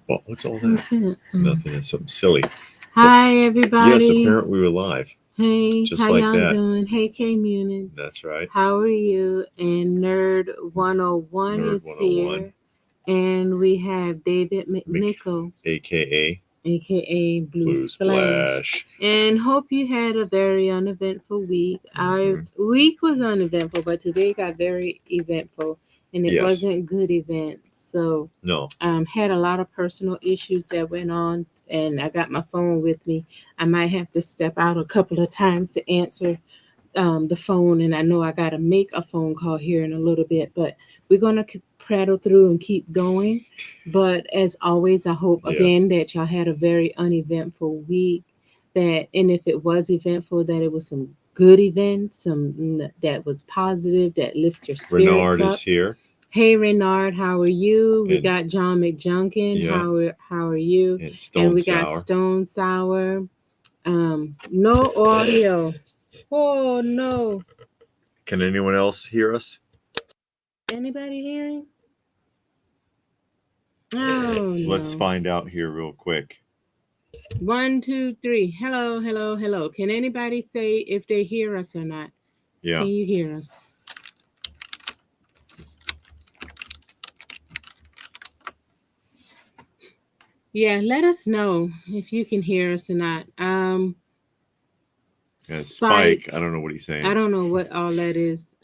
Well, what's all that? What's that? Nothing. It's something silly. Hi, Yes, everybody. apparently we're live. Hey, Just how like y'all that. doing? Hey, K Munin. That's right. How are you? And Nerd 101 Nerd is 101. here. And we have David Mc, McNichol, AKA aka Blue Blue Splash. Splash. And hope you had a very uneventful week. Our Mhm. week was uneventful, but today got very eventful. And it Yes. wasn't good event. So No. had a lot of personal issues that went on, and I got my phone with me. I might have to step out a couple of times to answer the phone, and I know I got to make a phone call here in a little bit, but we're going to prattle through and keep going. But as always, I hope Yeah. again that y'all had a very uneventful week. That, and if it was eventful, that it was some good events, that was positive, that lift your spirits Renard up. is here. Hey Renard, how are you? We And got John McJunkin. yeah. How are you? And And Stone we got Sour. Stone Sour. No audio. Oh no. Can anyone else hear us? Anybody hearing? Oh Let's no. find out here real quick. 1, 2, 3. Hello, hello, hello. Can anybody say if they hear us or not? Yeah. Can you hear us? Yeah, let us know if you can hear us or not. And Spike. Spike. I don't know what he's I saying. don't know what all that is.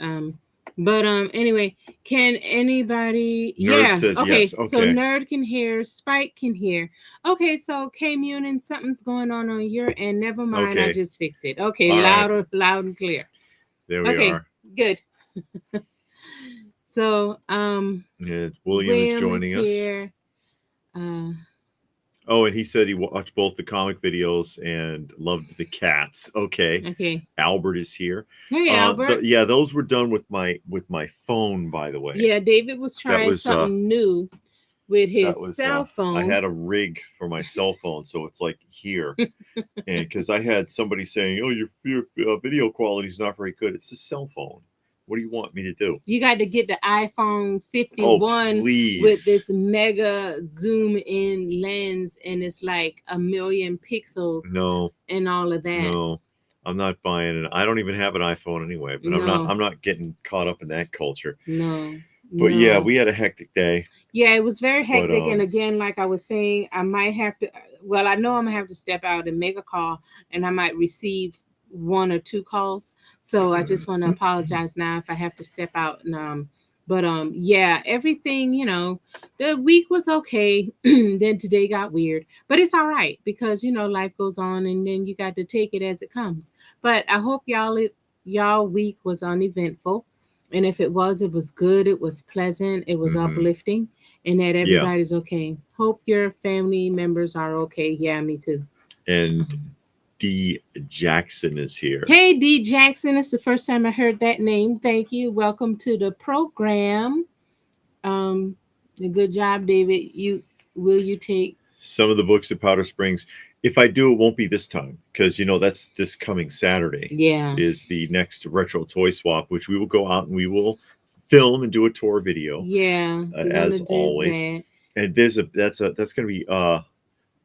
But anyway, can anybody? Nerd Yeah, says okay. yes. So Okay. Nerd can hear, Spike can hear. Okay, so K Munin, something's going on your end. Never mind, I Okay. just fixed it. Okay, All right. loud and clear. There we Okay, are. good. So Yeah, William is William is joining us. here. Uh, Oh, and he said he watched both the comic videos and loved the cats. Okay. okay. Albert is here. Hey Albert. Yeah, those were done with my phone, by the way. Yeah, David was That trying was something new with his that was cell I phone. had a rig for my cell phone, so it's like here. And because I had somebody saying, "Oh, your video quality is not very good," it's a cell phone. What do you want me to do? You got to get the iPhone Oh, 51 with please. this mega zoom in lens, and it's like a million pixels No, and all of that. no, I'm not buying it. I don't even have an iPhone anyway, but No, I'm not getting caught up in that culture. no, But yeah, no. we had a hectic day. Yeah, it was very But hectic. And again, like I was saying, I might have to, well, I know I'm going to have to step out and make a call, and I might receive one or two calls. So I just want to apologize now if I have to step out. And, but yeah, everything, the week was okay. Then today got weird, but it's all right because life goes on, and then you got to take it as it comes. But I hope y'all week was uneventful, and if it was good, it was pleasant, it was mm-hmm. uplifting, and that Yeah, everybody's okay. Hope your family members are okay. Yeah, me too. and D Jackson is here. Hey, D Jackson, it's the first time I heard that name. Thank you. Welcome to the program. Um, good job, David. You take? Some of the books at Powder Springs. If I do, it won't be this time because that's this coming Saturday Yeah, is the next retro toy swap, which we will go out and we will film and do a tour video yeah. We're gonna as do always. that. And that's going to be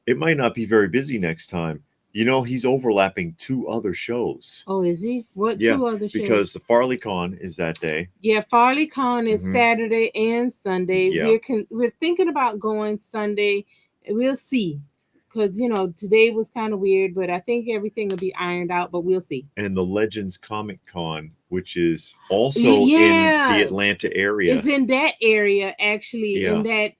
it might not be very busy next time. He's overlapping two other shows. Oh, is he? What Yeah, two other shows? because the Farley Con is that day. Yeah, Farley Con is Hmm. Saturday and Sunday. Yeah, We're thinking about going Sunday. We'll see, because today was kind of weird, but I think everything will be ironed out. But we'll see. and the Legends Comic Con, which is also in the Yeah, Atlanta area. it's in that area actually, in Yeah, that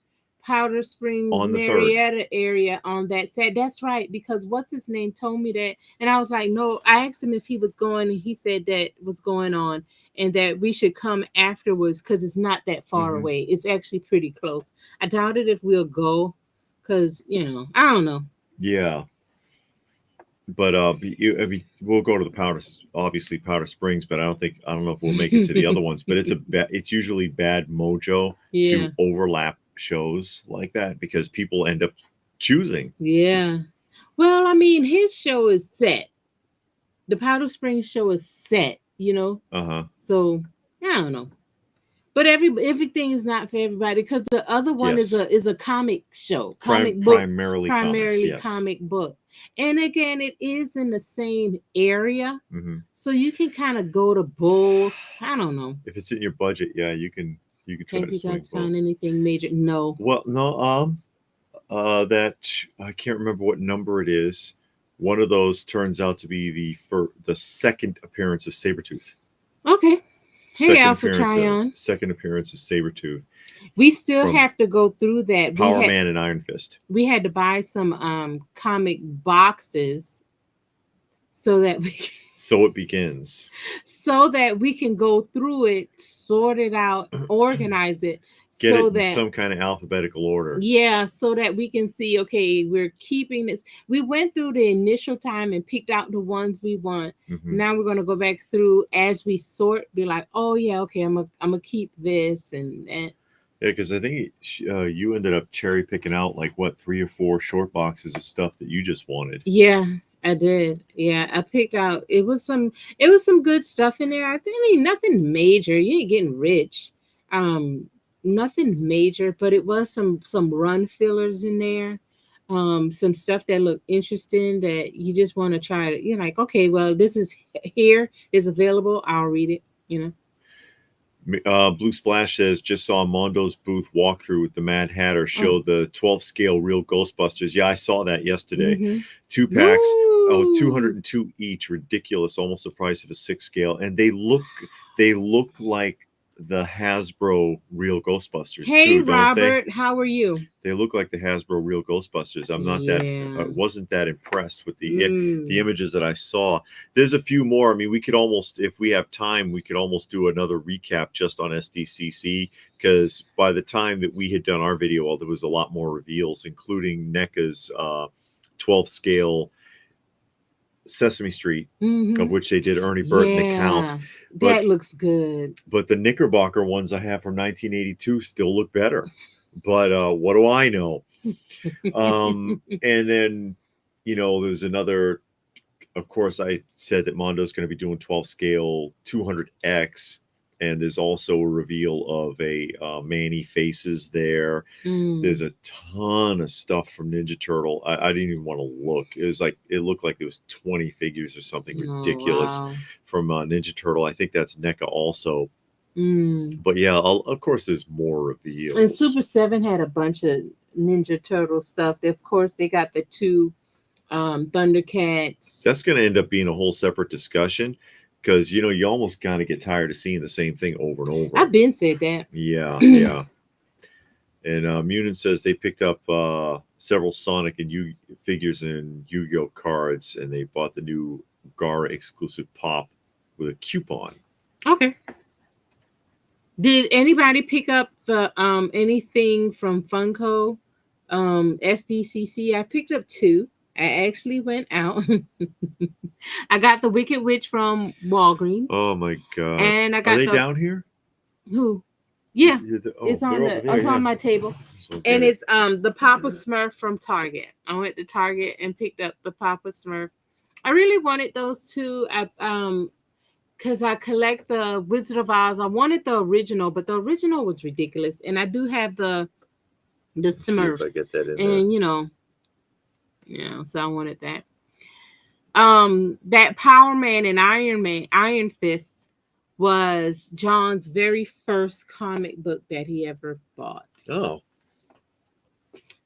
Powder Springs, on the 3rd. Marietta area on that set. That's right, because what's his name told me that, and I was like, no. I asked him if he was going, and he said that was going on, and that we should come afterwards because it's not that far Hmm. away. It's actually pretty close. I doubt it if we'll go, because I don't know. Yeah, but we'll go to the obviously Powder Springs, but I don't know if we'll make it to the other ones. But it's usually bad mojo Yeah, to overlap shows like that because people end up choosing. yeah. Well, I mean, his show is set. The Powder Springs show is set. Uh huh. So I don't know. But everything is not for everybody because the other one Yes. is a comic show, comic book, Primarily comics. primarily Yes. comic book. And again, it is in the same area, Hmm. so you can kind of go to both. I don't know. If it's in your budget, yeah, you can try Have to you swing guys both. found anything major? No. Well, no, that I can't remember what number it is. One of those turns out to be the second appearance of Sabretooth. Okay. Hey, Alpha Tryon. Second appearance of Sabretooth We still from have to go through that. Power Man and Iron Fist. We had to buy some comic boxes so that we So it begins. so that we can go through it, sort it out, organize it, Get so it in that some kind of alphabetical order. yeah, so that we can see, okay, we're keeping this. We went through the initial time and picked out the ones we want. Hmm. Now we're going to go back through as we sort, be like, oh yeah, okay, I'm gonna keep this and that. Yeah, because I think you ended up cherry picking out like what 3 or 4 short boxes of stuff that you just wanted. Yeah, I did. Yeah, I picked out. It was some good stuff in there. I mean, nothing major. You ain't getting rich. Um, Nothing major, but it was some run fillers in there. Some stuff that looked interesting that you just want to try to. You're like, okay, well, this is here, is available. I'll read it. You know. Blue Splash says, just saw Mondo's booth walkthrough with the Mad Hatter show the 12 scale real Ghostbusters. Yeah, I saw that yesterday. Mm-hmm. 2 packs, Woo! 202 each, ridiculous, almost the price of a 6 scale. And they look like the Hasbro real Ghostbusters Hey, too, don't Robert, how are you? they? They look like the Hasbro real Ghostbusters. I'm not Yeah. wasn't that impressed with the Mm. images that I saw. There's a few more. I mean, we could almost, if we have time, we could almost do another recap just on SDCC, because by the time that we had done our video, well, there was a lot more reveals, including NECA's 12 scale Sesame Street, Mm-hmm. of which they did Ernie Burton the Count. But That looks good. but the Knickerbocker ones I have from 1982 still look better. But what do I know? And then, there's another. Of course, I said that Mondo's going to be doing 12 scale 200X, and there's also a reveal of a Manny Faces there. There's a ton of stuff from Ninja Turtle. I didn't even want to look. It looked like there was 20 figures or something ridiculous from Ninja Turtle. I think that's NECA also. But yeah, of course, there's more reveals. And Super 7 had a bunch of Ninja Turtle stuff. Of course, they got the 2 Thundercats. That's going to end up being a whole separate discussion, because you almost kind of get tired of seeing the same thing over and over. I've been said that. Yeah, yeah. And Munin says they picked up several Sonic and figures and Yu-Gi-Oh cards, and they bought the new Gara exclusive pop with a coupon. Okay. Did anybody pick up the anything from Funko SDCC? I picked up 2. I actually went out. I got the Wicked Witch from Walgreens. Oh my god! And I got Are they down here? Who? Yeah, it's on on my table. And it's the Papa Smurf from Target. I went to Target and picked up the Papa Smurf. I really wanted those 2. Because I collect the Wizard of Oz. I wanted the original, but the original was ridiculous. And I do have the Smurfs. See if I get that in and there. So I wanted that. That Power Man and Iron Fist was John's very first comic book that he ever bought. Oh.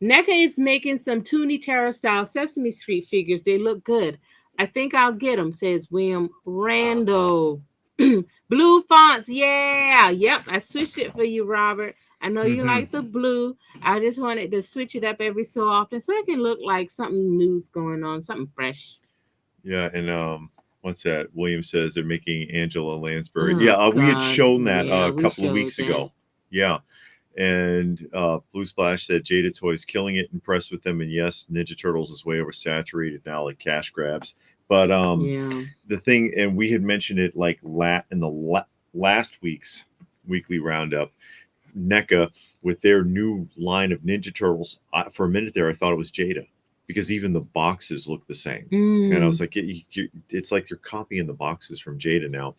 NECA is making some Toonie Terror style Sesame Street figures. They look good. I think I'll get them, says William Randall. Blue fonts, yeah. Yep, I switched it for you, Robert. I know you like the blue. I just wanted to switch it up every so often so it can look like something new's going on, something fresh. Yeah, and what's that? William says they're making Angela Lansbury. Oh, we had shown that yeah, a couple of weeks ago. Yeah. And Blue Splash said Jada Toys killing it, impressed with them, and yes, Ninja Turtles is way oversaturated now, like cash grabs. But the thing, and we had mentioned it like in the last week's weekly roundup, NECA with their new line of Ninja Turtles. For a minute there, I thought it was Jada, because even the boxes look the same. And I was like, it's like they're copying the boxes from Jada now.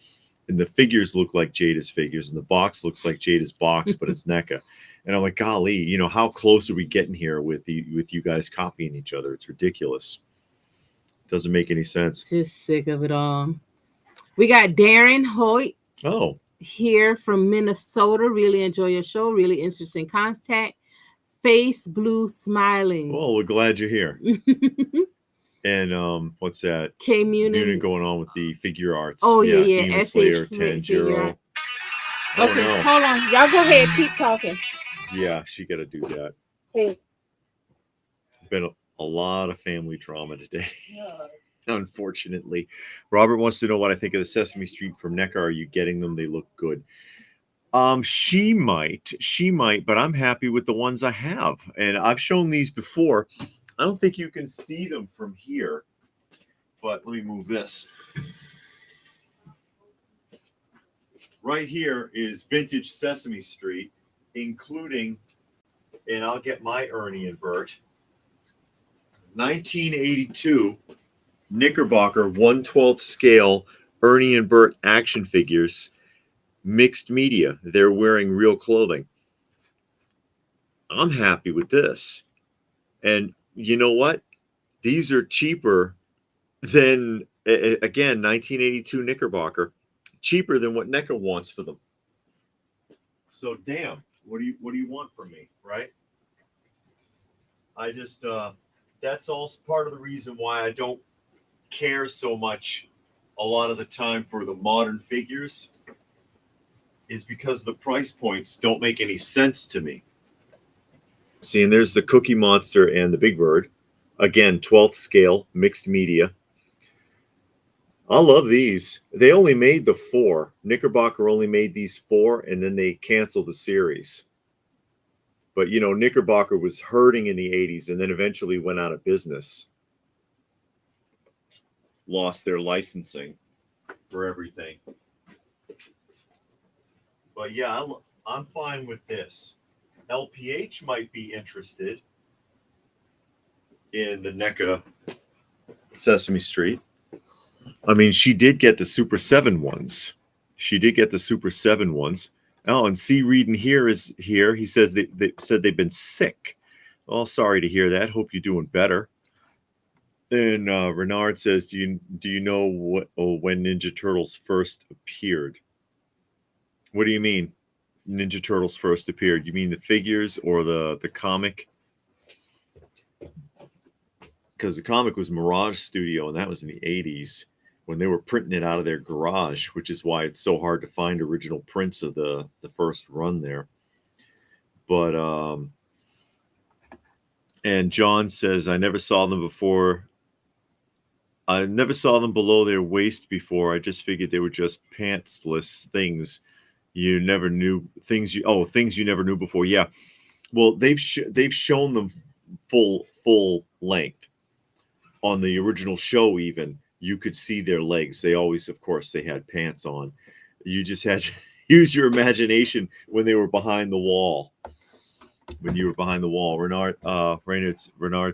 and the figures look like Jada's figures, and the box looks like Jada's box, but it's NECA. And I'm like, golly, you know, how close are we getting here with you guys copying each other? It's ridiculous. Doesn't make any sense. Just sick of it all. We got Darren Hoyt Oh, here from Minnesota. Really enjoy your show. Really interesting contact. Face blue smiling. well, we're glad you're here. And what's that? K Unit Munin. going on with the figure arts. Oh yeah. Demon SH Slayer, figure Tanjiro. art. Oh Okay, no. hold on. Y'all go ahead. Keep talking. Yeah, she got to do that. Hey. Been a lot of family drama today. Unfortunately. Robert wants to know what I think of the Sesame Street from NECA. Are you getting them? They look good. She might, but I'm happy with the ones I have. And I've shown these before. I don't think you can see them from here, but let me move this. Right here is vintage Sesame Street, including, and I'll get my Ernie and Bert, 1982 Knickerbocker 1/12 scale Ernie and Bert action figures, mixed media. They're wearing real clothing. I'm happy with this. And you know what? These are cheaper than, again, 1982 Knickerbocker, cheaper than what NECA wants for them. So damn, what do you want from me, right? I just that's all part of the reason why I don't care so much a lot of the time for the modern figures, is because the price points don't make any sense to me. See, and there's the Cookie Monster and the Big Bird. Again, 12th scale, mixed media. I love these. They only made the 4. Knickerbocker only made these 4, and then they canceled the series. But, you know, Knickerbocker was hurting in the 80s and then eventually went out of business. Lost their licensing for everything. But yeah, I'm fine with this. LPH might be interested in the NECA Sesame Street. I mean, she did get the Super 7 ones. Oh, and C. Reading here is here. He says they said they've been sick. Oh, sorry to hear that. Hope you're doing better. And Renard says, do you know when Ninja Turtles first appeared? What do you mean? Ninja Turtles first appeared? You mean the figures or the comic? Because the comic was Mirage Studio, and that was in the 80s when they were printing it out of their garage, which is why it's so hard to find original prints of the first run there. But and John says, I never saw them before. I never saw them below their waist before. I just figured they were just pantsless things you never knew. Things you never knew before. Yeah. Well, they've shown them full length on the original show. Even you could see their legs. They always, of course, they had pants on. You just had to use your imagination when they were behind the wall. When you were behind the wall, Renard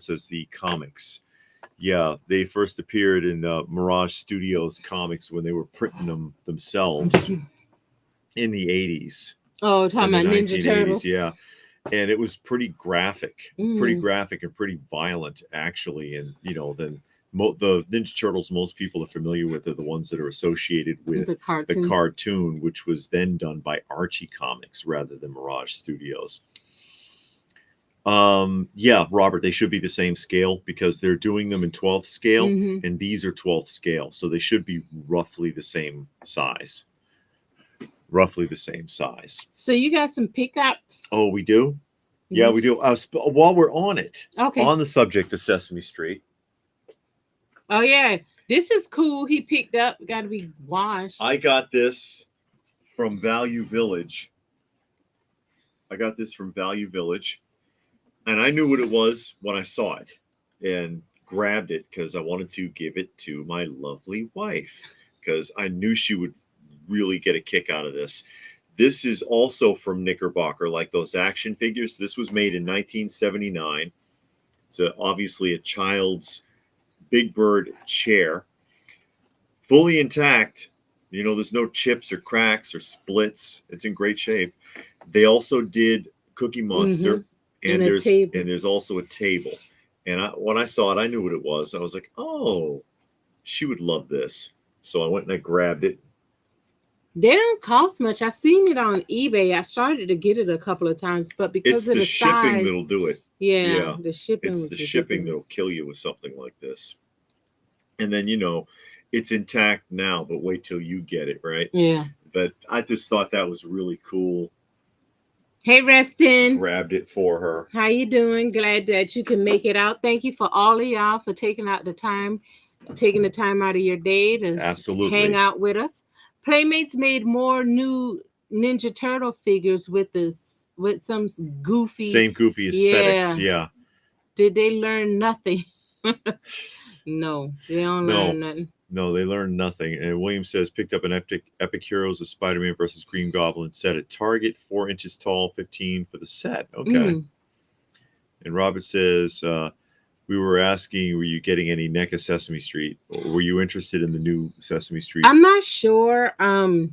says the comics. Yeah, they first appeared in Mirage Studios comics when they were printing them themselves in the 80s. Oh, talking about Ninja Turtles. Yeah. And it was pretty graphic and pretty violent, actually. And, you know, then the Ninja Turtles most people are familiar with are the ones that are associated with the cartoon, which was then done by Archie Comics rather than Mirage Studios. Yeah, Robert, they should be the same scale because they're doing them in 12th scale, and these are 12th scale, so they should be roughly the same size. So you got some pickups? Oh, we do? Yeah, we do. While we're on it, okay, on the subject of Sesame Street. Oh yeah, this is cool. He picked up. Got to be washed. I got this from Value Village. And I knew what it was when I saw it and grabbed it because I wanted to give it to my lovely wife because I knew she would really get a kick out of this. This is also from Knickerbocker, like those action figures. This was made in 1979. So obviously a child's Big Bird chair, fully intact, You know, there's no chips or cracks or splits. It's in great shape. They also did Cookie Monster, And and a table. there's also a table. And when I saw it, I knew what it was. I was like, oh, she would love this. So I went and I grabbed it. They don't cost much. I seen it on eBay. I started to get it a couple of times, but because It's of the the shipping size, that'll do it. yeah, the shipping It's was the shipping ridiculous. that'll kill you with something like this. And then, you know, it's intact now, but wait till you get it, right? Yeah. But I just thought that was really cool. Hey, Reston. Grabbed it for her. How you doing? Glad that you can make it out. Thank you for all of y'all for taking the time out of your day to Absolutely hang out with us. Playmates made more new Ninja Turtle figures with some goofy, same goofy aesthetics. Yeah. Did they learn nothing? No, they don't learn nothing. No, they learned nothing. And William says picked up an Epic Heroes of Spider-Man versus Green Goblin set at Target, 4 inches tall, 15 for the set. Okay. And Robert says, we were asking, were you getting any NECA Sesame Street? Or were you interested in the new Sesame Street? I'm not sure. I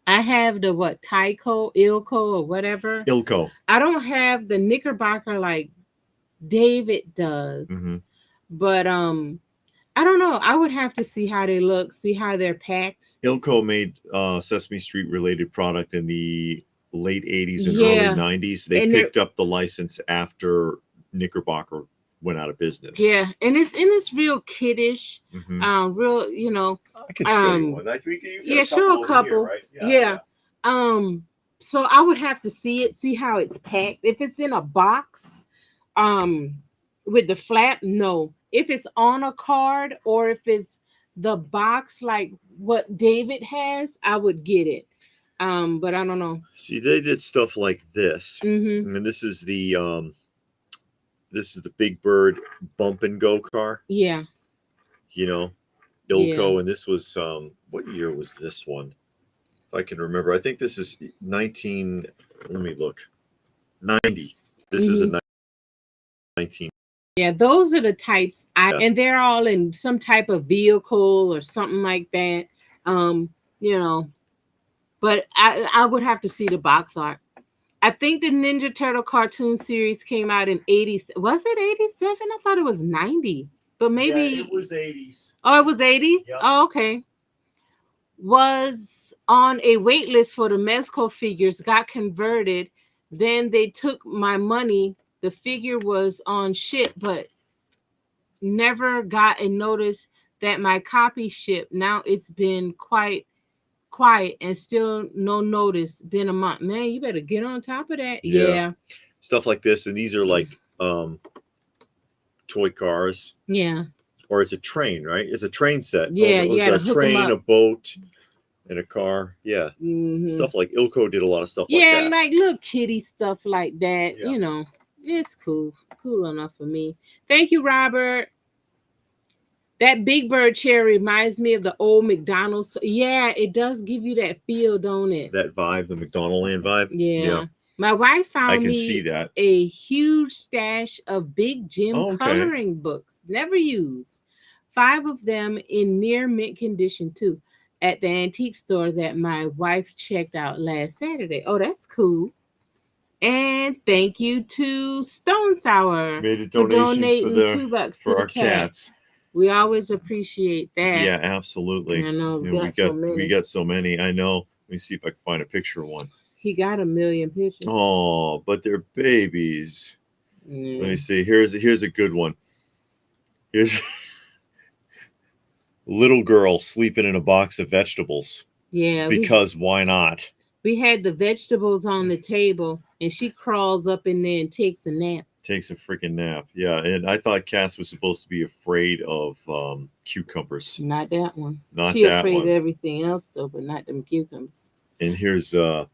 have the Ilko or whatever. Ilko. I don't have the Knickerbocker like David does. But I don't know. I would have to see how they look, see how they're packed. Ilko made Sesame Street related product in the late 80s and early 90s. They picked up the license after Knickerbocker went out of business. Yeah, and it's real kiddish. Real, you know. I could show you one. I think you show a couple. Here, right? Yeah. So I would have to see how it's packed. If it's in a box, with the flap, no. If it's on a card or if it's the box like what David has, I would get it. But I don't know. See, they did stuff like this, and this is the Big Bird bump and go car. Yeah. You know, Ilko, and this was what year was this one? If I can remember, I think this is 19. Let me look. 90. This is a 19. Yeah, those are the types and they're all in some type of vehicle or something like that. You know, but I would have to see the box art. I think the Ninja Turtle cartoon series came out in 80. Was it 87? I thought it was 90. But maybe it was 80s. Oh, it was 80s? Yep. Oh, okay. Was on a wait list for the Mezco figures, got converted. Then they took my money. The figure was on ship, but never got a notice that my copy shipped. Now it's been quite quiet and still no notice. Been a month. Man, you better get on top of that. Yeah. Stuff like this. And these are like toy cars. Yeah. Or it's a train, right? It's a train set. Yeah, you got a train, a boat, and a car. Yeah. Stuff like Ilko did a lot of stuff like that. Yeah, like little kitty stuff like that. You know. It's cool enough for me. Thank you, Robert. That Big Bird chair reminds me of the old McDonald's. Yeah, it does give you that feel, don't it? That vibe, the McDonaldland vibe. Yeah. My wife found me see that. A huge stash of Big Jim coloring books, never used. 5 of them in near mint condition too, at the antique store that my wife checked out last Saturday. Oh, that's cool. And thank you to Stone Sour made a for donation donating $2 for to our cats. We always appreciate that. Yeah, absolutely. I know we got so many. I know. Let me see if I can find a picture of one. He got a million pictures. Oh, but they're babies. Let me see. Here's a good one. Here's little girl sleeping in a box of vegetables. Yeah. Because why not? We had the vegetables on the table, and she crawls up in there and takes a nap. Takes a freaking nap. Yeah, and I thought Cass was supposed to be afraid of cucumbers. Not that one. Not she that afraid one. of everything else though, but not them cucumbers. And here's little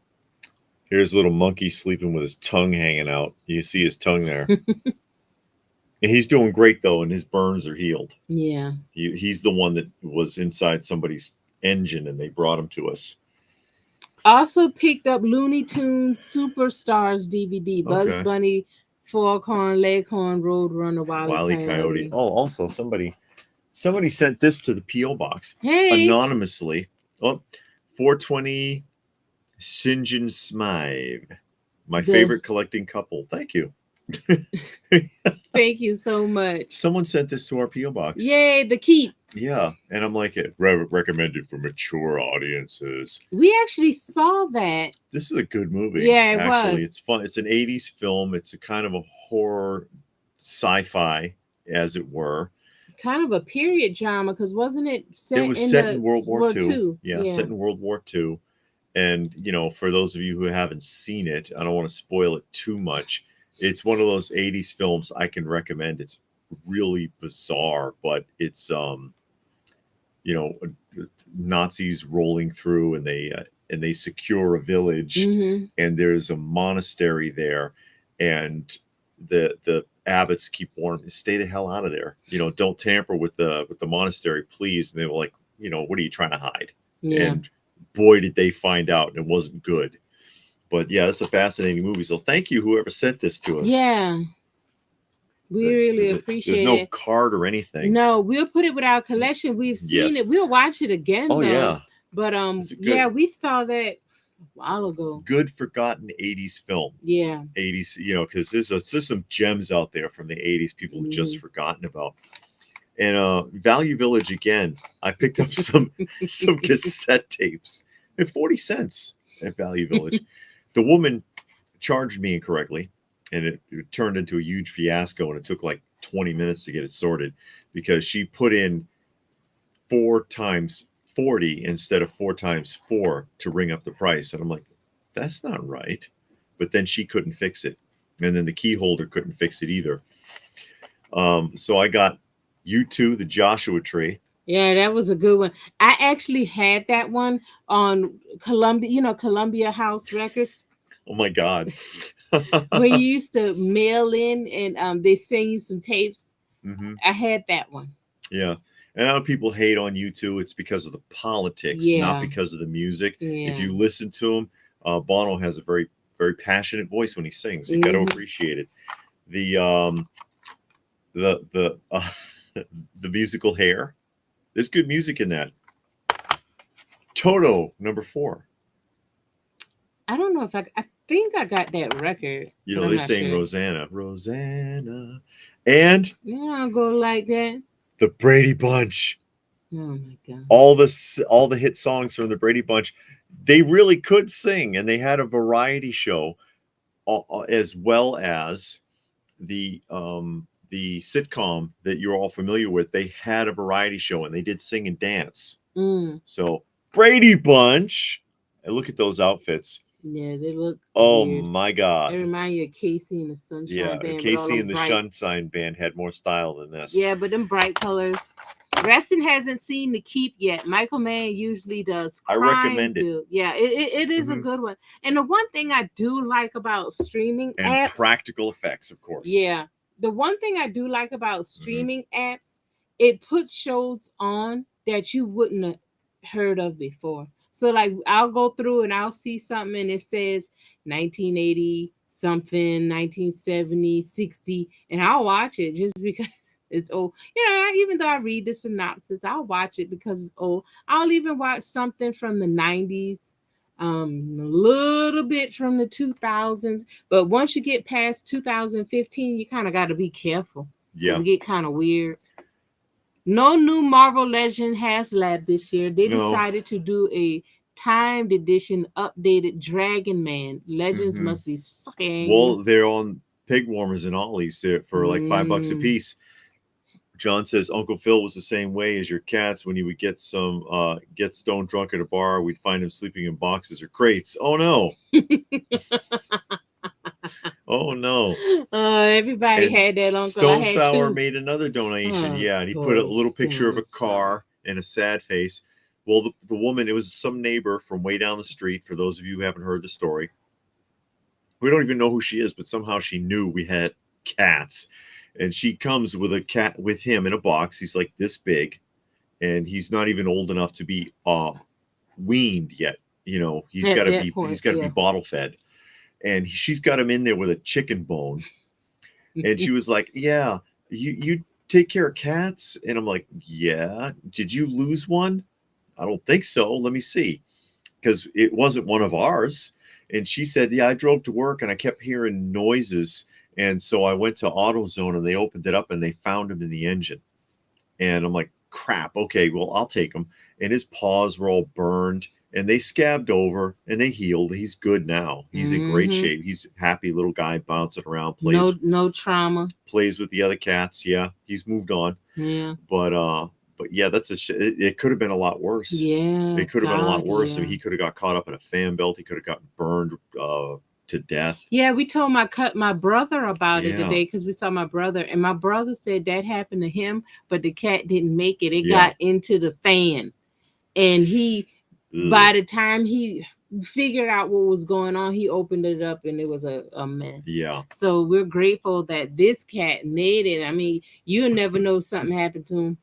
monkey sleeping with his tongue hanging out. You see his tongue there. And he's doing great though, and his burns are healed. Yeah. He's the one that was inside somebody's engine, and they brought him to us. Also picked up Looney Tunes Superstars DVD. Bugs Bunny, Foghorn, Leghorn, Roadrunner, Wile E. Coyote. Oh, also somebody sent this to the P.O. box. Hey. Anonymously. Oh, 420 Sinjin Smythe. My The favorite collecting couple. Thank you. Thank you so much. Someone sent this to our P.O. box. Yay, the keep. Yeah, and I'm like, recommended for mature audiences. We actually saw that. This is a good movie. Yeah, it actually, was. it's fun. It's an '80s film. It's a kind of a horror, sci-fi, as it were. Kind of a period drama because wasn't it It set was in set the in World War World II. Two? Yeah, set in World War II. And for those of you who haven't seen it, I don't want to spoil it too much. It's one of those '80s films I can recommend. It's really bizarre, but it's you know Nazis rolling through, and they secure a village, Mm-hmm. and there's a monastery there, and the abbots keep warning, stay the hell out of there. Don't tamper with the monastery, please. And they were like, what are you trying to hide? Yeah. And boy, did they find out, and it wasn't good. But yeah, it's a fascinating movie. So thank you, whoever sent this to us. Yeah. We really appreciate There's no it. card or anything. No, we'll put it with our collection. We've seen it. We'll watch it again. Oh, though. yeah. But yeah, we saw that a while ago. Good forgotten '80s film. Yeah. '80s, because there's some gems out there from the '80s people have just forgotten about. And Value Village again. I picked up some cassette tapes at 40 cents at Value Village. The woman charged me incorrectly, and it turned into a huge fiasco, and it took like 20 minutes to get it sorted because she put in 4 times 40 instead of 4 times 4 to ring up the price. And I'm like, that's not right. But then she couldn't fix it. And then the key holder couldn't fix it either. So I got U2, the Joshua Tree. Yeah, that was a good one. I actually had that one on Columbia House Records. Oh my God. When you used to mail in and they send you some tapes. Mm-hmm. I had that one. Yeah. And I know people hate on U2. It's because of the politics, not because of the music. Yeah. If you listen to him, Bono has a very, very passionate voice when he sings. You got to appreciate it. The musical Hair. There's good music in that. Toto, number 4. I don't know if I think I got that record. They're saying sure. Rosanna. And I'll go like that. The Brady Bunch. Oh my God. All the hit songs from the Brady Bunch. They really could sing, and they had a variety show as well as the sitcom that you're all familiar with. They had a variety show, and they did sing and dance. So Brady Bunch, and look at those outfits. Yeah, they look. Oh weird. My God! They remind you of Casey and the Sunshine Band. Casey and the Sunshine Band had more style than this. Yeah, but them bright colors. Reston hasn't seen The Keep yet. Michael Mann usually does. I recommend it. Yeah, it is a good one. And the one thing I do like about streaming and apps, practical effects, of course. Yeah, the one thing I do like about streaming apps, it puts shows on that you wouldn't have heard of before. So like I'll go through and I'll see something and it says 1980 something, 1970, 60, and I'll watch it just because it's old. Even though I read the synopsis, I'll watch it because it's old. I'll even watch something from the 90s, a little bit from the 2000s. But once you get past 2015, you kind of got to be careful. Yeah. It get kind of weird. No new Marvel Legend HasLab this year. They decided to do a timed edition updated Dragon Man. Legends must be sucking. Well, they're on pig warmers and ollies there for like $5 a piece. John says Uncle Phil was the same way as your cats. When he would get stone drunk at a bar, we'd find him sleeping in boxes or crates. Oh no. Oh no. Everybody had that uncle. Stone Sour made another donation. And he put a little picture of a car and a sad face. Well, the woman, it was some neighbor from way down the street, for those of you who haven't heard the story. We don't even know who she is, but somehow she knew we had cats. And she comes with a cat with him in a box. He's like this big, and he's not even old enough to be weaned yet. He's got to be bottle fed. And she's got him in there with a chicken bone. And she was like, yeah, you take care of cats? And I'm like, yeah. Did you lose one? I don't think so. Let me see. Because it wasn't one of ours. And she said, yeah, I drove to work and I kept hearing noises. And so I went to AutoZone and they opened it up and they found him in the engine. And I'm like, crap. Okay, well, I'll take him. And his paws were all burned and they scabbed over and they healed. He's good now. He's in great shape. He's a happy little guy bouncing around, no trauma. Plays with the other cats. Yeah, he's moved on. Yeah. But yeah, that's it could have been a lot worse. Yeah. It could have been a lot worse. Yeah. I mean, he could have got caught up in a fan belt. He could have gotten burned to death. Yeah, we told my brother about it today because we saw my brother, and my brother said that happened to him, but the cat didn't make it. It got into the fan, and by the time he figured out what was going on, he opened it up and it was a mess. Yeah. So we're grateful that this cat made it. I mean, you'll never know something happened to him.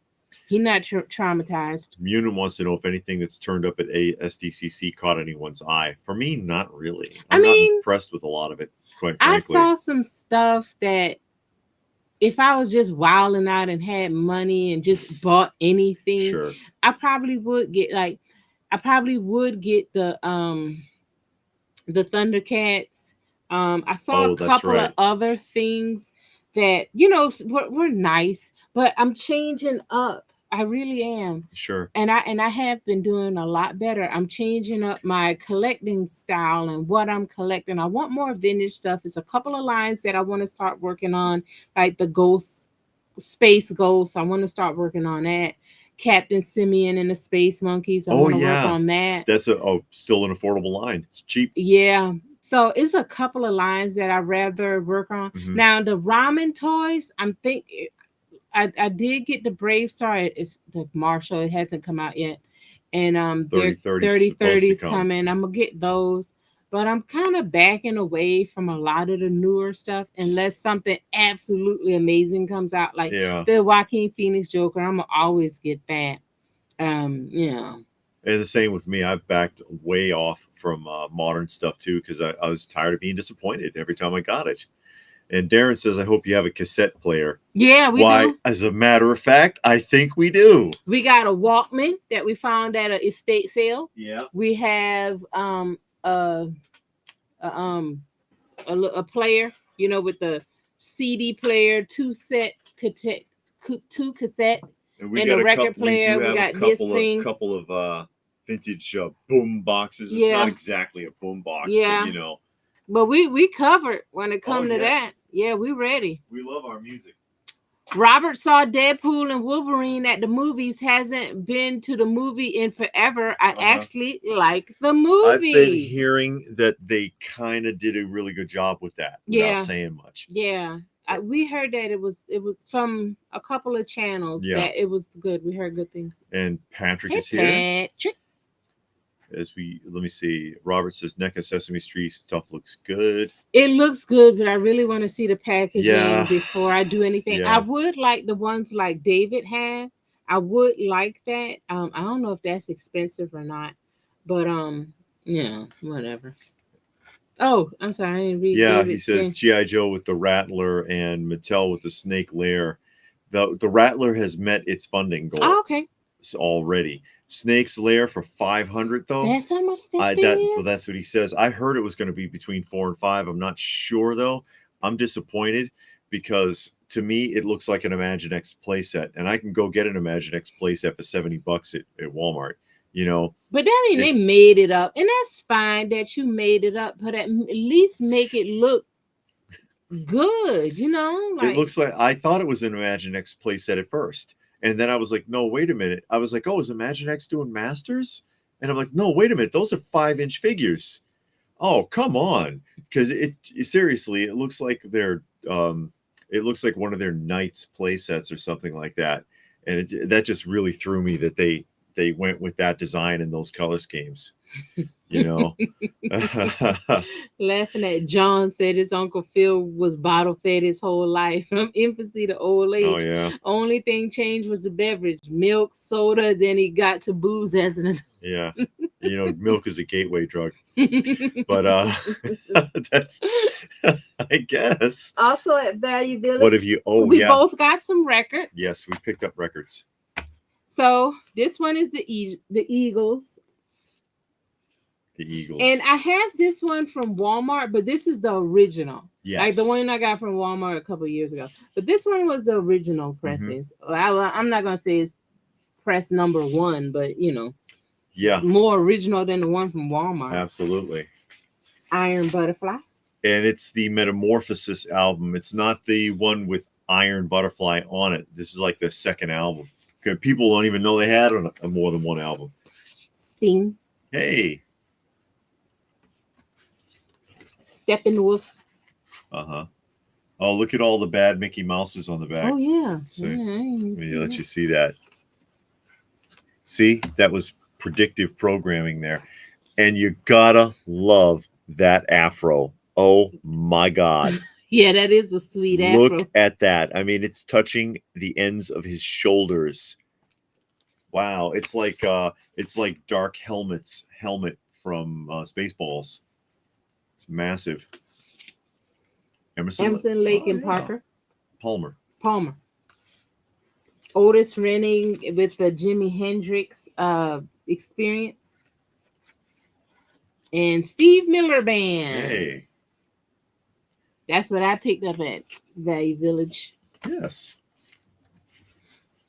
He's not traumatized. Munin wants to know if anything that's turned up at SDCC caught anyone's eye. For me, not really. I'm not impressed with a lot of it, quite frankly. I saw some stuff that if I was just wilding out and had money and just bought anything, I probably would get the Thundercats. I saw a couple of other things that were nice, but I'm changing up. I really am. Sure. And I have been doing a lot better. I'm changing up my collecting style and what I'm collecting. I want more vintage stuff. It's a couple of lines that I want to start working on, like the Space Ghost. I want to start working on that. Captain Simeon and the Space Monkeys. I want to work on that. That's still an affordable line. It's cheap. Yeah. So it's a couple of lines that I'd rather work on. Now the ramen toys, I'm thinking I did get the Brave Star. It's the Marshall. It hasn't come out yet. And 3030's coming. I'm gonna get those. But I'm kind of backing away from a lot of the newer stuff unless something absolutely amazing comes out, like the Joaquin Phoenix Joker. I'm gonna always get that. And the same with me. I've backed way off from modern stuff too because I was tired of being disappointed every time I got it. And Darren says, I hope you have a cassette player. Yeah, we do. As a matter of fact, I think we do. We got a Walkman that we found at an estate sale. Yeah. We have a player, with the CD player, two cassette, and a record player. We got this thing. A couple of vintage boom boxes. It's not exactly a boom box, but But we covered when it comes to that. Yeah, we ready. We love our music. Robert saw Deadpool and Wolverine at the movies. Hasn't been to the movie in forever. I actually like the movie. I've been hearing that they kind of did a really good job with that without saying much. Yeah. We heard that it was from a couple of channels that it was good. We heard good things. And Patrick is here. Let me see. Robert says NECA Sesame Street stuff looks good. It looks good, but I really want to see the packaging before I do anything. I would like the ones like David had. I would like that. I don't know if that's expensive or not, but whatever. Oh, I'm sorry, I didn't read. Yeah, he says G.I. Joe with the Rattler and Mattel with the Snake Lair. The Rattler has met its funding goal. Oh, okay. Already. Snake's Lair for $500 though. That's how much that is? Well, that's what he says. I heard it was going to be between 4 and 5. I'm not sure though. I'm disappointed because to me it looks like an Imaginext playset, and I can go get an Imaginext playset for $70 at Walmart. But I mean, they made it up, and that's fine that you made it up, but at least make it look good. It looks like I thought it was an Imaginext playset at first. And then I was like, no, wait a minute. I was like, oh, is Imaginext doing Masters? And I'm like, no, wait a minute. Those are 5-inch figures. Oh, come on. Because seriously, it looks like they're it looks like one of their Knights play sets or something like that. And that just really threw me that they went with that design and those color schemes. Laughing at John said his Uncle Phil was bottle fed his whole life from infancy to old age. Oh, yeah. Only thing changed was the beverage, milk, soda. Then he got to booze as an adult. Yeah. Milk is a gateway drug. But that's, I guess. Also at Value Village. What have you? Oh, we both got some records. Yes, we picked up records. So this one is the Eagles. The Eagles. And I have this one from Walmart, but this is the original. Yes. Like the one I got from Walmart a couple years ago. But this one was the original pressings. I'm not going to say it's press number 1, but you know, yeah, it's more original than the one from Walmart. Absolutely. Iron Butterfly. And it's the Metamorphosis album. It's not the one with Iron Butterfly on it. This is like the second album. Because people don't even know they had a more than one album. Sting. Hey. Steppenwolf. Uh-huh. Oh, look at all the bad Mickey Mouses on the back. Oh, yeah. See? Yeah, Let me let you see that. See? That was predictive programming there. And you gotta love that afro. Oh, my God. Yeah, that is a sweet afro. Look at that. I mean, it's touching the ends of his shoulders. Wow. It's like Dark helmet from Spaceballs. It's massive. Emerson, Lake, and Parker. Palmer. Otis Redding with the Jimi Hendrix experience. And Steve Miller Band. Hey. That's what I picked up at Value Village. Yes.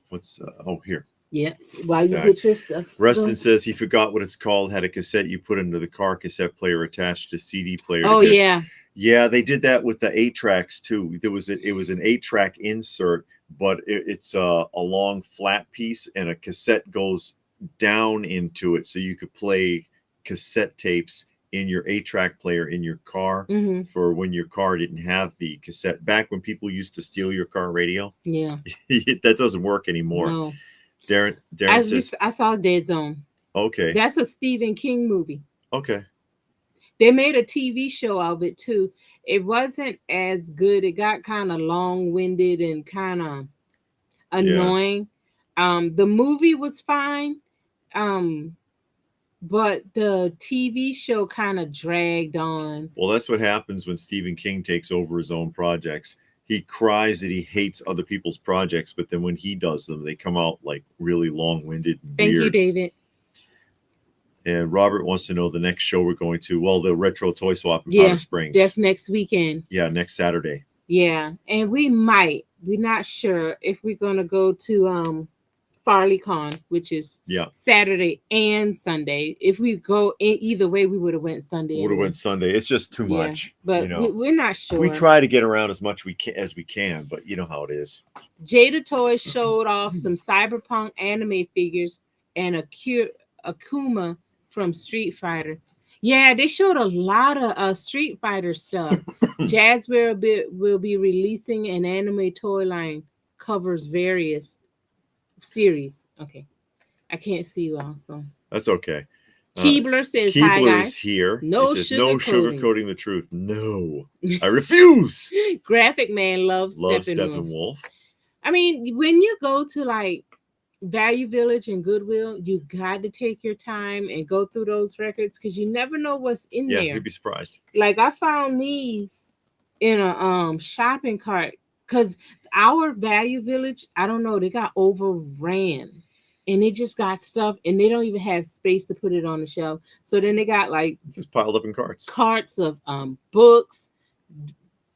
What's here. Yeah. While you get your stuff. Reston says he forgot what it's called. Had a cassette you put into the car, cassette player attached to CD player. Oh yeah. Yeah, they did that with the 8-tracks too. It was an 8-track insert, but it's a long flat piece, and a cassette goes down into it, so you could play cassette tapes in your 8-track player in your car for when your car didn't have the cassette. Back when people used to steal your car radio. Yeah. That doesn't work anymore. No. Darren says, I saw Dead Zone. Okay. That's a Stephen King movie. Okay. They made a TV show of it too. It wasn't as good. It got kind of long-winded and kind of annoying. Yeah. The movie was fine. But the TV show kind of dragged on. Well, that's what happens when Stephen King takes over his own projects. He cries that he hates other people's projects, but then when he does them, they come out like really long-winded and Thank weird. you, David. And Robert wants to know the next show we're going to. Well, the Retro Toy Swap in Powder Springs. That's next weekend. Yeah, next Saturday. Yeah, and we're not sure if we're going to go to FarleyCon, which is Saturday and Sunday. If we go either way, we would have went Sunday. Would have went Sunday. It's just too much. But we're not sure. We try to get around as much as we can, but you know how it is. Jada Toys showed off some cyberpunk anime figures and Akuma from Street Fighter. Yeah, they showed a lot of Street Fighter stuff. Jazzware will be releasing an anime toy line, covers various series. Okay, I can't see you all, so that's okay. Keebler says, "Hi guys, is here. No sugarcoating the truth. No, I refuse." Graphic Man loves Steppenwolf. I mean, when you go to like Value Village and Goodwill, you got to take your time and go through those records because you never know what's in there. Yeah, you'd be surprised. Like I found these in a shopping cart because our Value Village, I don't know, they got overran and they just got stuff and they don't even have space to put it on the shelf. So then they got like just piled up in carts of books,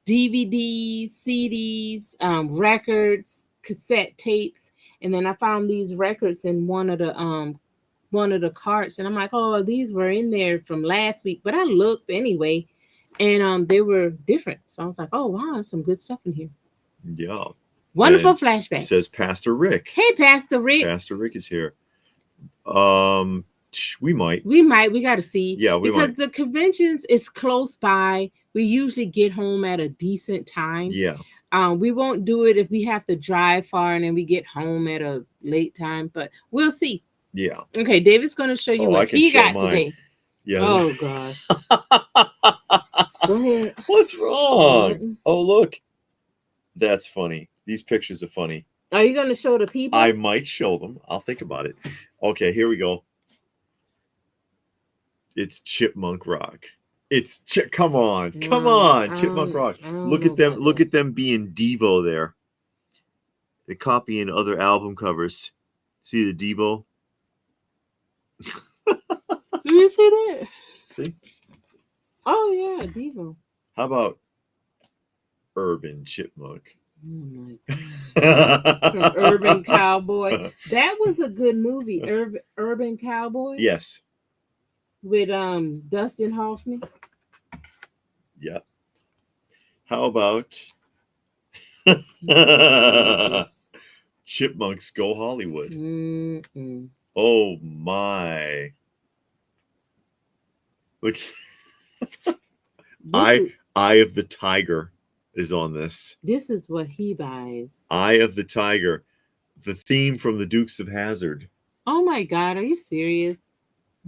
DVDs, CDs, records, cassette tapes. And then I found these records in one of the carts, and I'm like, oh, these were in there from last week. But I looked anyway, and they were different. So I was like, oh wow, there's some good stuff in here. Yeah. Wonderful flashbacks. Says Pastor Rick. Hey, Pastor Rick. Pastor Rick is here. We might. We got to see. Yeah, we might. Because the conventions is close by. We usually get home at a decent time. Yeah. We won't do it if we have to drive far and then we get home at a late time, but we'll see. Yeah. Okay, David's going to show you what he got today. Yeah. Oh, gosh. Go ahead. What's wrong? Oh, look. That's funny. These pictures are funny. Are you going to show the people? I might show them. I'll think about it. Okay, here we go. It's Chipmunk Rock. Come on, Chipmunk Rock. Look at them being Devo there. They're copying other album covers. See the Devo? Let me see that. See? Oh yeah, Devo. How about Urban Chipmunk? Oh my god. From Urban Cowboy. That was a good movie. Urban Cowboy. Yes. With Dustin Hoffman. Yeah. How about Chipmunks Go Hollywood? Mm-mm. Oh my. Look. Eye of the Tiger is on this. This is what he buys. Eye of the Tiger. The theme from the Dukes of Hazzard. Oh my god, are you serious?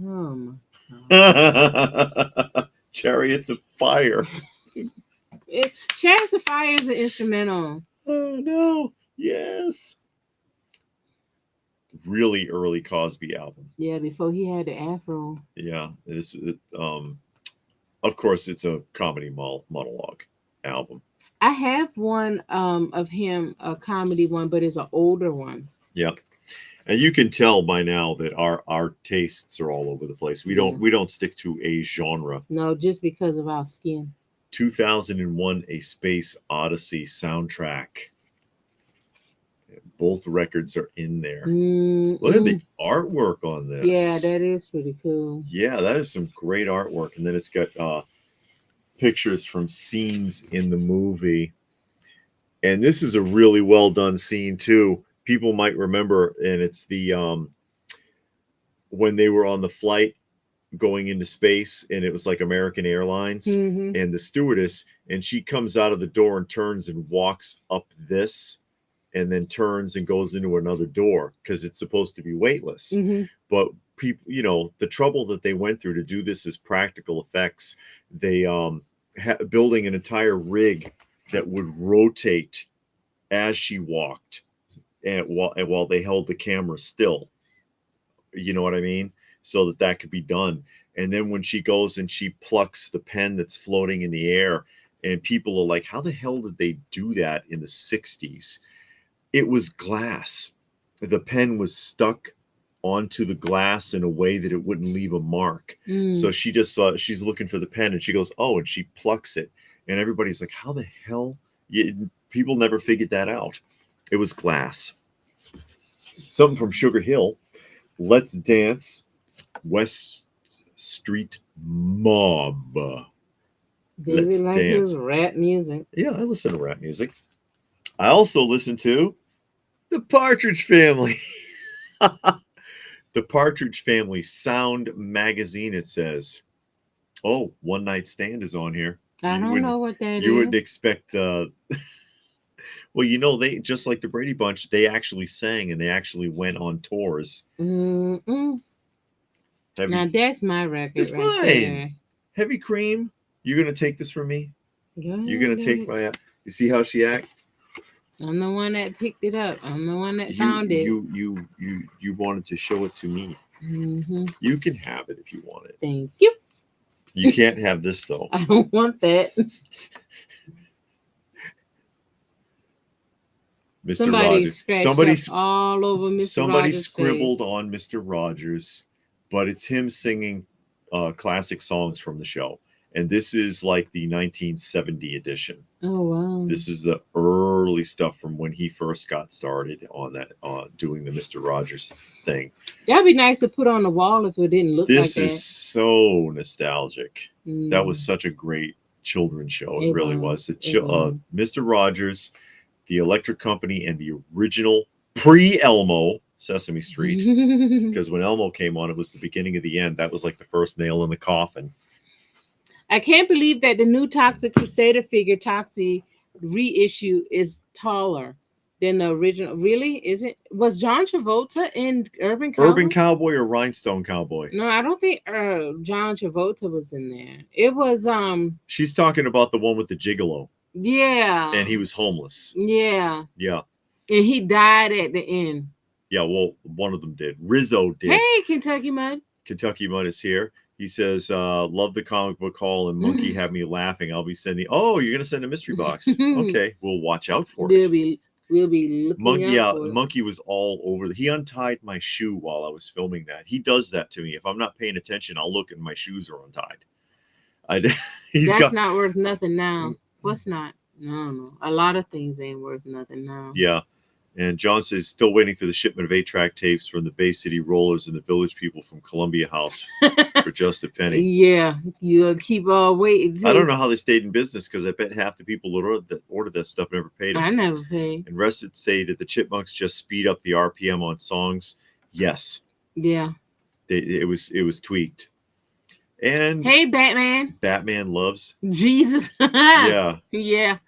Oh my god. Chariots of Fire. Chariots of Fire is an instrumental. Oh no. Yes. Really early Cosby album. Yeah, before he had the afro. Yeah. This of course it's a comedy monologue album. I have one of him, a comedy one, but it's an older one. Yeah. And you can tell by now that our tastes are all over the place. We don't stick to a genre. No, just because of our skin. 2001 A Space Odyssey soundtrack. Both records are in there. Look at the artwork on this. Yeah, that is pretty cool. Yeah, that is some great artwork. And then it's got pictures from scenes in the movie. And this is a really well done scene too. People might remember, and it's the when they were on the flight going into space, and it was like American Airlines, and the stewardess, and she comes out of the door and turns and walks up this, and then turns and goes into another door because it's supposed to be weightless. But people, you know, the trouble that they went through to do this as practical effects, they building an entire rig that would rotate as she walked, and while they held the camera still. You know what I mean? So that could be done. And then when she goes and she plucks the pen that's floating in the air, and people are like, how the hell did they do that in the 60s? It was glass. The pen was stuck onto the glass in a way that it wouldn't leave a mark. So she just she's looking for the pen, and she goes, oh, and she plucks it. And everybody's like, how the hell? People never figured that out. It was glass. Something from Sugar Hill. Let's Dance, West Street Mob. David like his rap music. Yeah, I listen to rap music. I also listen to the Partridge Family. The Partridge Family Sound Magazine, it says. Oh, One Night Stand is on here. I don't know what that is. You wouldn't expect well, you know, they just like the Brady Bunch, they actually sang and they actually went on tours. Now that's my record. It's right mine. there. Heavy Cream. You're gonna take this from me? You're gonna take my. You see how she act? I'm the one that picked it up. I'm the one that found it. You wanted to show it to me. You can have it if you want it. Thank you. You can't have this though. I don't want that. Mr. Somebody Rogers. all over Mr. Somebody Rogers' scribbled face. on Mr. Rogers, but it's him singing classic songs from the show. And this is like the 1970 edition. Oh wow! This is the early stuff from when he first got started on that, doing the Mr. Rogers thing. That'd be nice to put on the wall if it didn't look like that. This is so nostalgic. That was such a great children's show. It really was. Mr. Rogers, the Electric Company, and the original pre-Elmo Sesame Street. Because when Elmo came on, it was the beginning of the end. That was like the first nail in the coffin. I can't believe that the new Toxic Crusader figure, Toxie reissue, is taller than the original. Really? Is it? Was John Travolta in Urban Cowboy? Urban Cowboy or Rhinestone Cowboy? No, I don't think John Travolta was in there. It was She's talking about the one with the gigolo. Yeah. And he was homeless. Yeah. Yeah. And he died at the end. Yeah, well, one of them did. Rizzo did. Hey, Kentucky Mud. Kentucky Mud is here. He says, love the comic book haul, and Monkey had me laughing. I'll be sending. Oh, you're going to send a mystery box. Okay, we'll watch out for it. We'll We'll be looking out for The it. monkey was all over. He untied my shoe while I was filming that. He does that to me. If I'm not paying attention, I'll look and my shoes are untied. That's not worth nothing now. What's not? No. A lot of things ain't worth nothing now. Yeah. And John says, still waiting for the shipment of 8-track tapes from the Bay City Rollers and the Village People from Columbia House for just a penny. Yeah, you'll keep waiting. I don't know how they stayed in business, because I bet half the people that ordered that stuff never paid them. I never paid. And Rested say, did the Chipmunks just speed up the RPM on songs? Yes. Yeah. It was tweaked. And hey, Batman. Batman loves Jesus. Yeah. Yeah.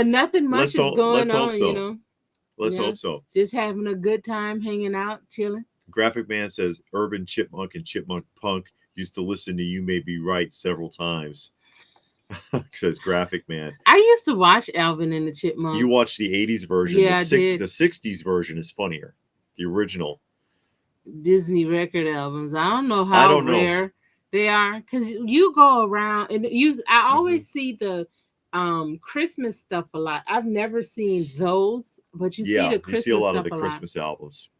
Nothing much is going on, so. you know. Let's hope so. Just having a good time, hanging out, chilling. Graphic Man says, Urban Chipmunk and Chipmunk Punk used to listen to You May Be Right several times. Says Graphic Man. I used to watch Alvin and the Chipmunks. You watched the 80s version. Yeah, I did. The 60s version is funnier. The original. Disney record albums. I don't know how rare they are, because you go around and I always see the Christmas stuff a lot. I've never seen those, but you see the Christmas you see a lot stuff of the Christmas albums.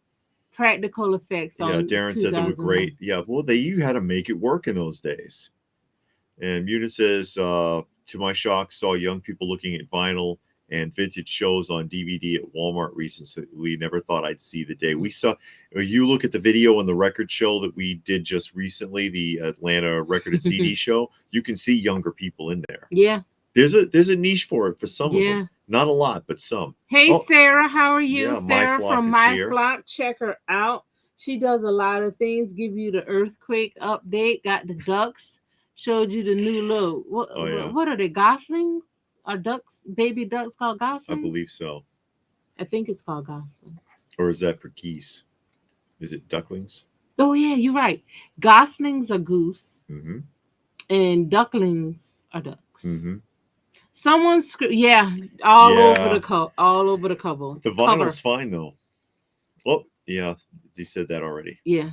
Practical Effects. Yeah, Darren said they were great. Yeah, well, you had to make it work in those days. And Muta says, to my shock, saw young people looking at vinyl and vintage shows on DVD at Walmart recently. Never thought I'd see the day. We saw, you look at the video and the record show that we did just recently, the Atlanta Record and CD show, you can see younger people in there. Yeah. There's a niche for it for some of them. Not a lot, but some. Hey, Sarah, how are you? Yeah, Sarah from My Flock. Check her out. She does a lot of things. Give you the earthquake update. Got the ducks. Showed you the new load. What are they? Goslings? Are ducks? Baby ducks called goslings? I believe so. I think it's called goslings. Or is that for geese? Is it ducklings? Oh yeah, you're right. Goslings are goose, and ducklings are ducks. Someone's all over the cover. The vinyl's fine though. Oh yeah, you said that already. Yeah.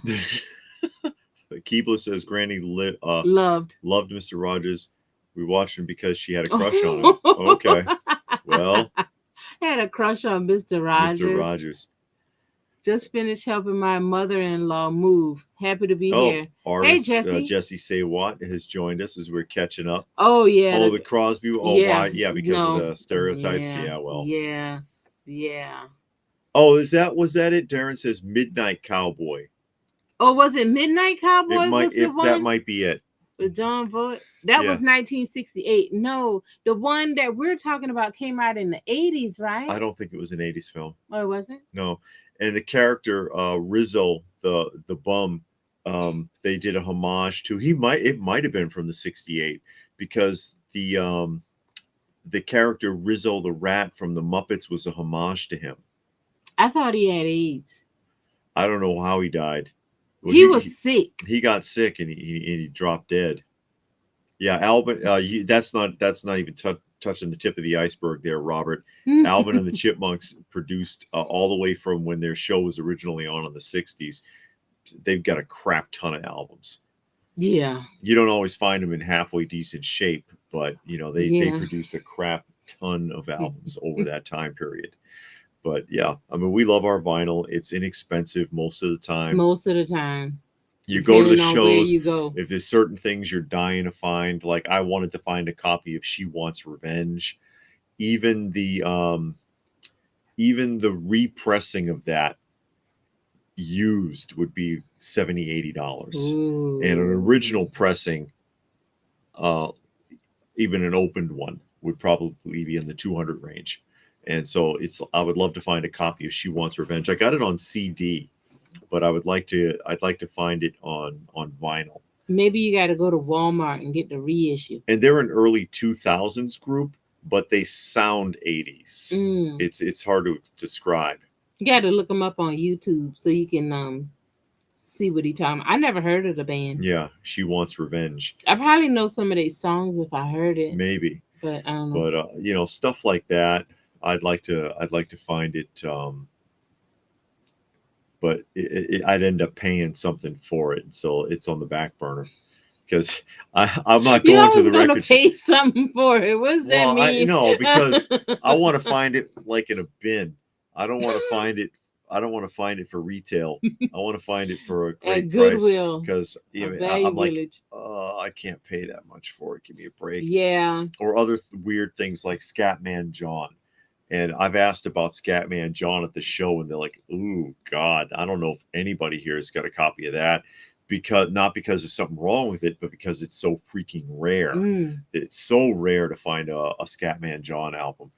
Keebler says Granny loved Mr. Rogers. We watched him because she had a crush on him. Okay. Well, I had a crush on Mr. Rogers. Mr. Rogers. Just finished helping my mother-in-law move. Happy to be here. Artist, hey, Jesse. Jesse Say What has joined us as we're catching up. Oh, yeah. Oh, the Crosby. Oh, yeah. Why? Yeah, because of the stereotypes. Yeah, well. Yeah. Oh, was that it? Darren says Midnight Cowboy. Oh, was it Midnight Cowboy? That might be it. With John Voight? That was 1968. No, the one that we're talking about came out in the 80s, right? I don't think it was an 80s film. Oh, it wasn't? No. And the character Rizzo, the bum, they did a homage to. It might have been from the 68, because the character Rizzo the rat from the Muppets was a homage to him. I thought he had AIDS. I don't know how he died. Well, he was sick. He got sick and he dropped dead. Yeah, Alvin. That's not even touching the tip of the iceberg there, Robert. Alvin and the Chipmunks produced all the way from when their show was originally on in the 60s. They've got a crap ton of albums. Yeah. You don't always find them in halfway decent shape, but they produced a crap ton of albums over that time period. But yeah, I mean, we love our vinyl. It's inexpensive most of the time. You go to the shows. If there's certain things you're dying to find, like I wanted to find a copy of She Wants Revenge. Even the repressing of that used would be $70-$80. And an original pressing, even an opened one, would probably be in the 200 range. And so I would love to find a copy of She Wants Revenge. I got it on CD, but I'd like to find it on vinyl. Maybe you got to go to Walmart and get the reissue. And they're an early 2000s group, but they sound 80s. It's hard to describe. You got to look them up on YouTube so you can see what he's talking about. I never heard of the band. Yeah, She Wants Revenge. I probably know some of their songs if I heard it. Maybe. But I don't know. But stuff like that. I'd like to find it, but I'd end up paying something for it, so it's on the back burner. because I'm not You going to always the gonna record. pay something for it. What does that Well, I mean? know because I want to find it like in a bin. I don't want to find it. I don't want to find it for retail. I want to find it for a great At price Goodwill, because a I'm value like, village. I can't pay that much for it. Give me a break. Yeah. Or other weird things like Scatman John. And I've asked about Scatman John at the show, and they're like, "Ooh, God, I don't know if anybody here has got a copy of that." Because not because there's something wrong with it, but because it's so freaking rare. Mm. It's so rare to find a Scatman John album,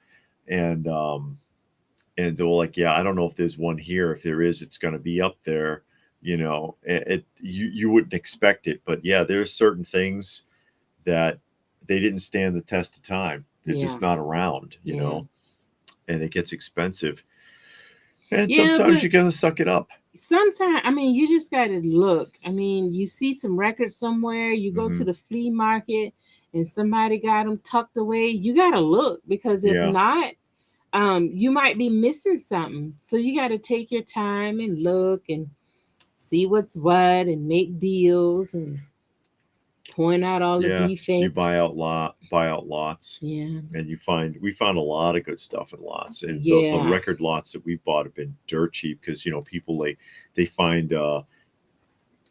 and they're like, "Yeah, I don't know if there's one here. If there is, it's going to be up there." You wouldn't expect it, but yeah, there's certain things that they didn't stand the test of time. They're Yeah. just not around, Yeah. and it gets expensive. And Yeah, sometimes you but gotta suck it up. sometimes, I mean, you just got to look. I mean, you see some records somewhere, you go to Hmm. the flea market and somebody got them tucked away. You got to look because if Yeah, not, you might be missing something. So you got to take your time and look and see what's what and make deals and point out all the yeah. You defects. buy out lots, Yeah. and we found a lot of good stuff in lots, and the Yeah. record lots that we bought have been dirt cheap because people they find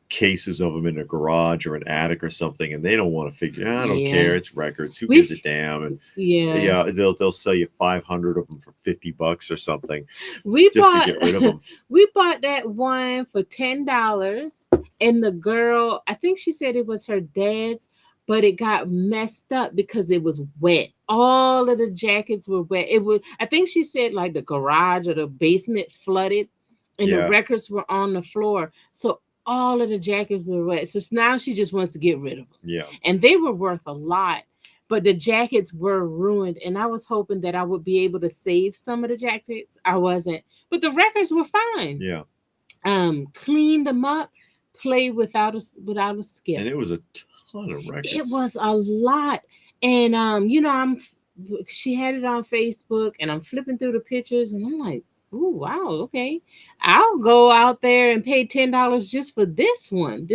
cases of them in a garage or an attic or something, and they don't want to figure. I don't Yeah. care. It's records. Who gives We've a damn? And yeah. yeah, they'll sell you 500 of them for $50 or something We just to bought get rid of them. we bought that one for $10, and the girl, I think she said it was her dad's, but it got messed up because it was wet. All of the jackets were wet. It was, I think she said, like the garage or the basement flooded and the Yeah, records were on the floor. So all of the jackets were wet. So now she just wants to get rid of them. yeah, And they were worth a lot, but the jackets were ruined, and I was hoping that I would be able to save some of the jackets. I wasn't, but the records were fine. yeah. Cleaned them up, played without a skip. And it was a ton of It records. was a lot. And I'm she had it on Facebook, and I'm flipping through the pictures, and I'm like, oh wow, okay. I'll go out there and pay $10 just for this one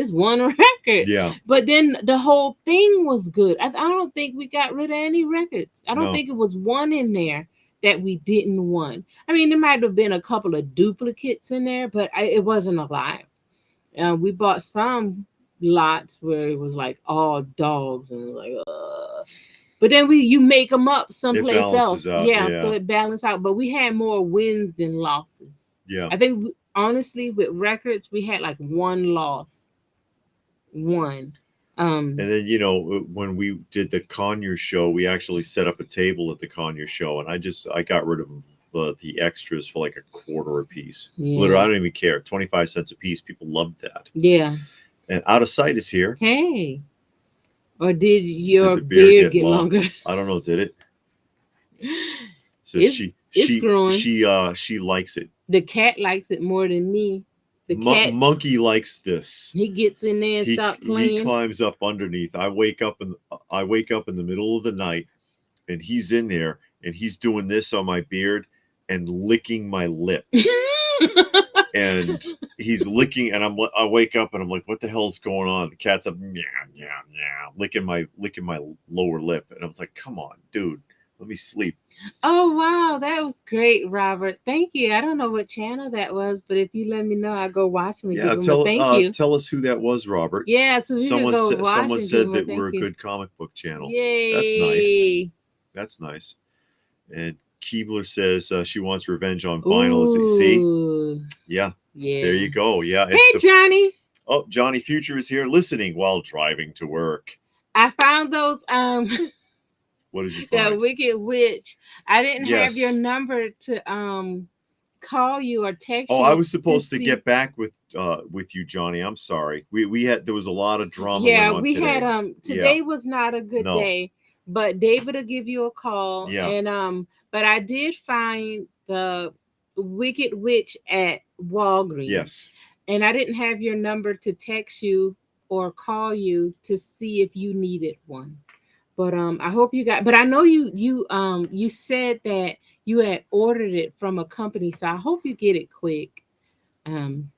record. Yeah, But then the whole thing was good. I don't think we got rid of any records. I don't no, think it was one in there that we didn't want. I mean, there might have been a couple of duplicates in there, but it wasn't a lot. We bought some lots where it was like all dogs, and it was like, but then you make them up it someplace balances else. out. Yeah, so Yeah, it balanced out. But we had more wins than losses. yeah. I think honestly, with records, we had like one loss, one. Um, And then when we did the Conyers show, we actually set up a table at the Conyers show, and I got rid of the extras for like a quarter a piece. Literally, yeah, I don't even care. 25 cents a piece. People loved that. yeah. And Out of Sight is here. Hey, or did Did your the beard beard get get long? longer? I don't know. Did it? So it's it's growing. she likes it. The cat likes it more than me. The cat, Monkey likes this. he gets in there and stop He playing. climbs up underneath. I wake up in the middle of the night, and he's in there, and he's doing this on my beard and licking my lip. And he's licking, and I wake up and I'm like, what the hell's going on? The cat's up, yeah, yeah, yeah, licking my lower lip, and I was like, come on, dude, let me sleep. Oh wow, that was great, Robert. Thank you. I don't know what channel that was, but if you let me know, I'll go watch him and give Yeah, him a thank you. tell us who that was, Robert. Yeah, so we could go watch Someone and give said him a that thank we're a you. good comic book channel. That's nice. Yay! That's nice. And Keebler says she wants Revenge on Vinyl. See, Ooh, yeah, there yeah. you go. Yeah, Hey, Johnny. oh, Johnny Future is here listening while driving to work. I found those What did you that find? Wicked Witch. I didn't have your Yes. number to call you or text Oh, I you was to supposed to see. get back with you, Johnny. I'm sorry. We had there was a lot of drama went Yeah, on we had today. Yeah. today was not a good No. day, but David will give you a call. Yeah. And but I did find the Wicked Witch at Walgreens. Yes. And I didn't have your number to text you or call you to see if you needed one. But I hope you got, but I know you said that you had ordered it from a company, so I hope you get it quick. Um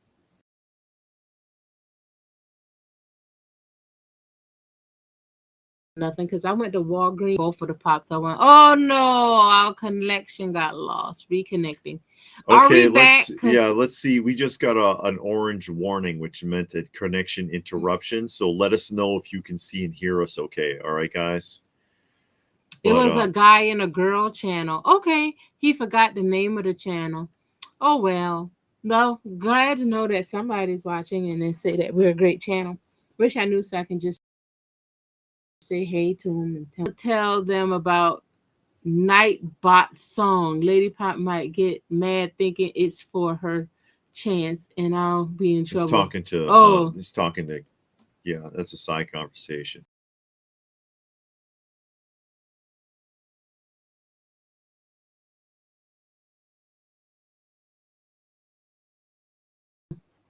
nothing because I went to Walgreens, both of the pops. I went, oh no, our connection got lost. Reconnecting. Are Okay, we back? let's see. We just got an orange warning, which meant a connection interruption. So let us know if you can see and hear us okay. All right, guys? It was a guy and a girl channel. Okay, he forgot the name of the channel. Oh well. No, glad to know that somebody's watching and then say that we're a great channel. Wish I knew so I can just say hey to them and tell them about Nightbot song. Lady Pop might get mad thinking it's for her chance and I'll be in trouble. He's talking to yeah, that's a side conversation.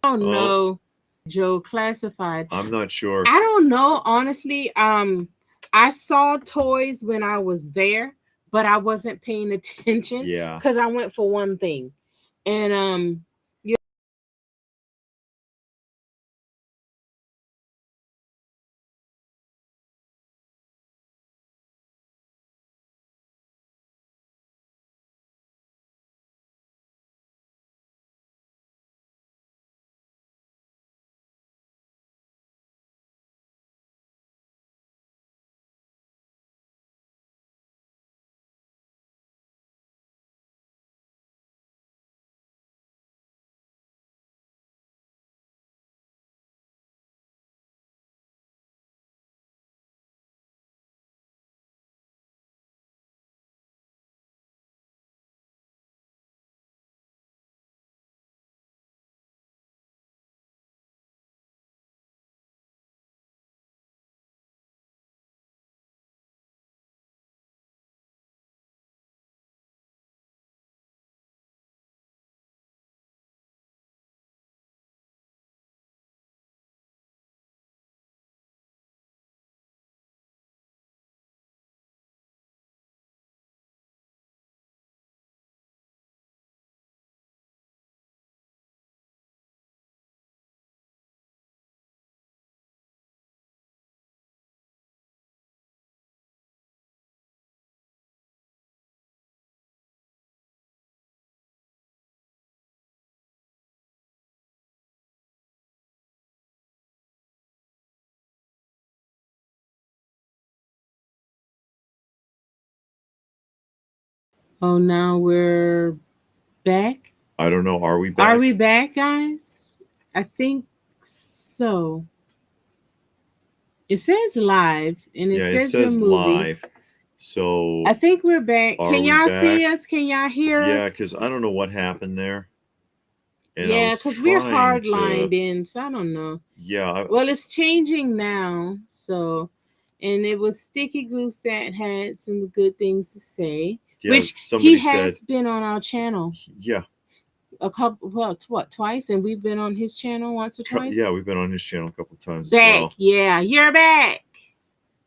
Oh no, Joe classified. I'm not sure. I don't know, honestly. I saw toys when I was there, but I wasn't paying attention. Yeah. Because I went for one thing. And oh, now we're back. I don't know. Are we back? Are we back, guys? I think so. It says live, and it says we're moving. Live. So I think we're back. Can y'all see us? Can y'all hear us? Yeah, because I don't know what happened there. And yeah, because we're hard lined in, so I don't know. Yeah. Well, it's changing now. So, and it was Sticky Goose that had some good things to say. Yeah, which he has been on our channel. Yeah. A couple, well, what, twice? And we've been on his channel once or twice? Yeah, we've been on his channel a couple times back. As well. Yeah, you're back.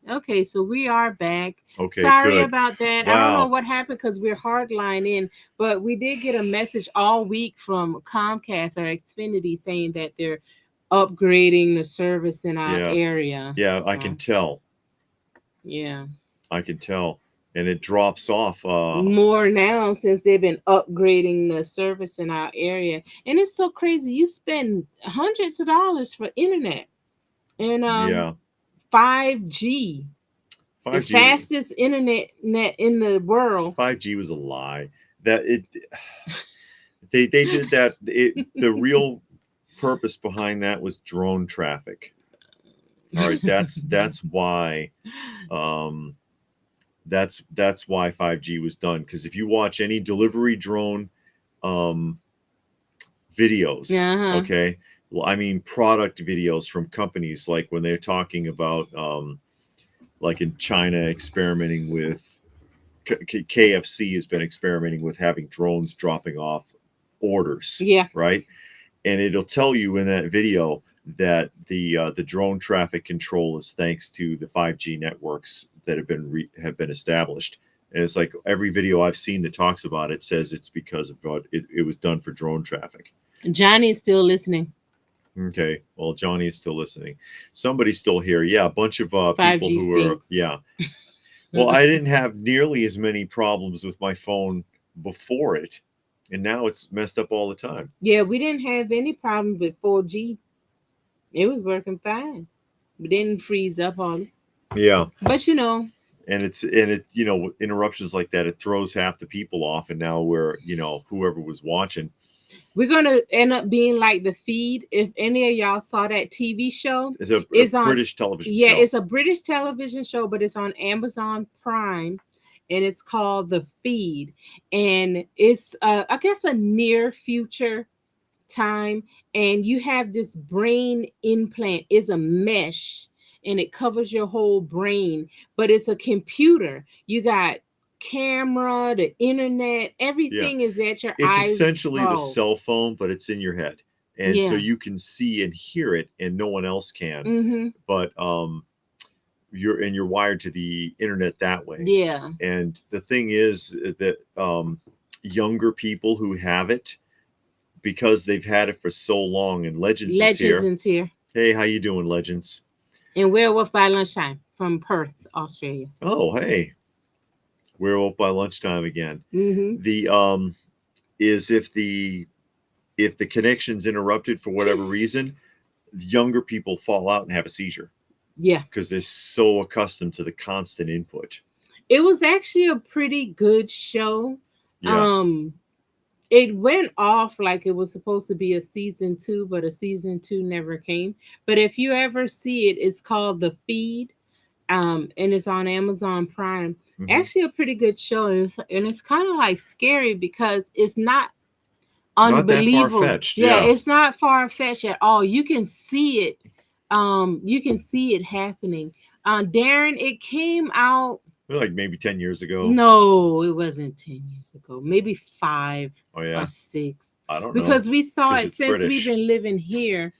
Okay, so we are back. Okay, sorry good. about that. Wow. I don't know what happened because we're hardline in, but we did get a message all week from Comcast or Xfinity saying that they're upgrading the service in our area. Yeah, so. I can tell. Yeah. I can tell. And it drops off more now since they've been upgrading the service in our area. And it's so crazy. You spend hundreds of dollars for internet. And 5G. The fastest internet in the world. 5G was a lie. That it they did that. The real purpose behind that was drone traffic. All right, that's why that's why 5G was done. Because if you watch any delivery drone videos, okay, well, I mean product videos from companies, like when they're talking about like in China experimenting with KFC has been experimenting with having drones dropping off orders. Yeah. Right. And it'll tell you in that video that the drone traffic control is thanks to the 5G networks that have been established. And it's like every video I've seen that talks about it says it's because of what it was done for drone traffic. Johnny's still listening. Okay. Well, Johnny is still listening. Somebody's still here. Yeah, a bunch of people 5G who are. stinks. Yeah. Well, I didn't have nearly as many problems with my phone before it, and now it's messed up all the time. Yeah, we didn't have any problems with 4G. It was working fine. We didn't freeze up on it. Yeah. But And it interruptions like that, it throws half the people off, and now we're whoever was watching we're gonna end up being like the feed. If any of y'all saw that TV show, is a it's on British television yeah, show. it's a British television show, but it's on Amazon Prime, and it's called The Feed, and it's I guess a near future time, and you have this brain implant. It's a mesh, and it covers your whole brain, but it's a computer. You got camera, the internet, Yeah, everything is at your it's eyes essentially the balls. cell phone, but it's in your head, and so Yeah. you can see and hear it, and no one else can. Mm-hmm. But you're wired to the internet that way. Yeah. And the thing is that younger people who have it, because they've had it for so long, and Legends is Legends here. is here. Hey, how you doing, Legends? And Werewolf by Lunchtime from Perth, Australia. Oh, hey, we're up by lunchtime again. Mm-hmm. The is if the connection's interrupted for whatever reason, younger people fall out and have a seizure Yeah. because they're so accustomed to the constant input. It was actually a pretty good show. Yeah. It went off like it was supposed to be a season 2, but a season 2 never came. But if you ever see it, it's called The Feed, and it's on Amazon Prime. Mhm. Actually, a pretty good show, and it's kind of like scary because it's not Not that unbelievable. far-fetched, Yeah, yeah. it's not far fetched at all. You can see it. You can see it happening. Darren, it came out. Like maybe 10 years ago. No, it wasn't 10 years ago. Maybe 5 Oh yeah. or 6. I don't know. Because we saw 'Cause it it's since British. we've been living here.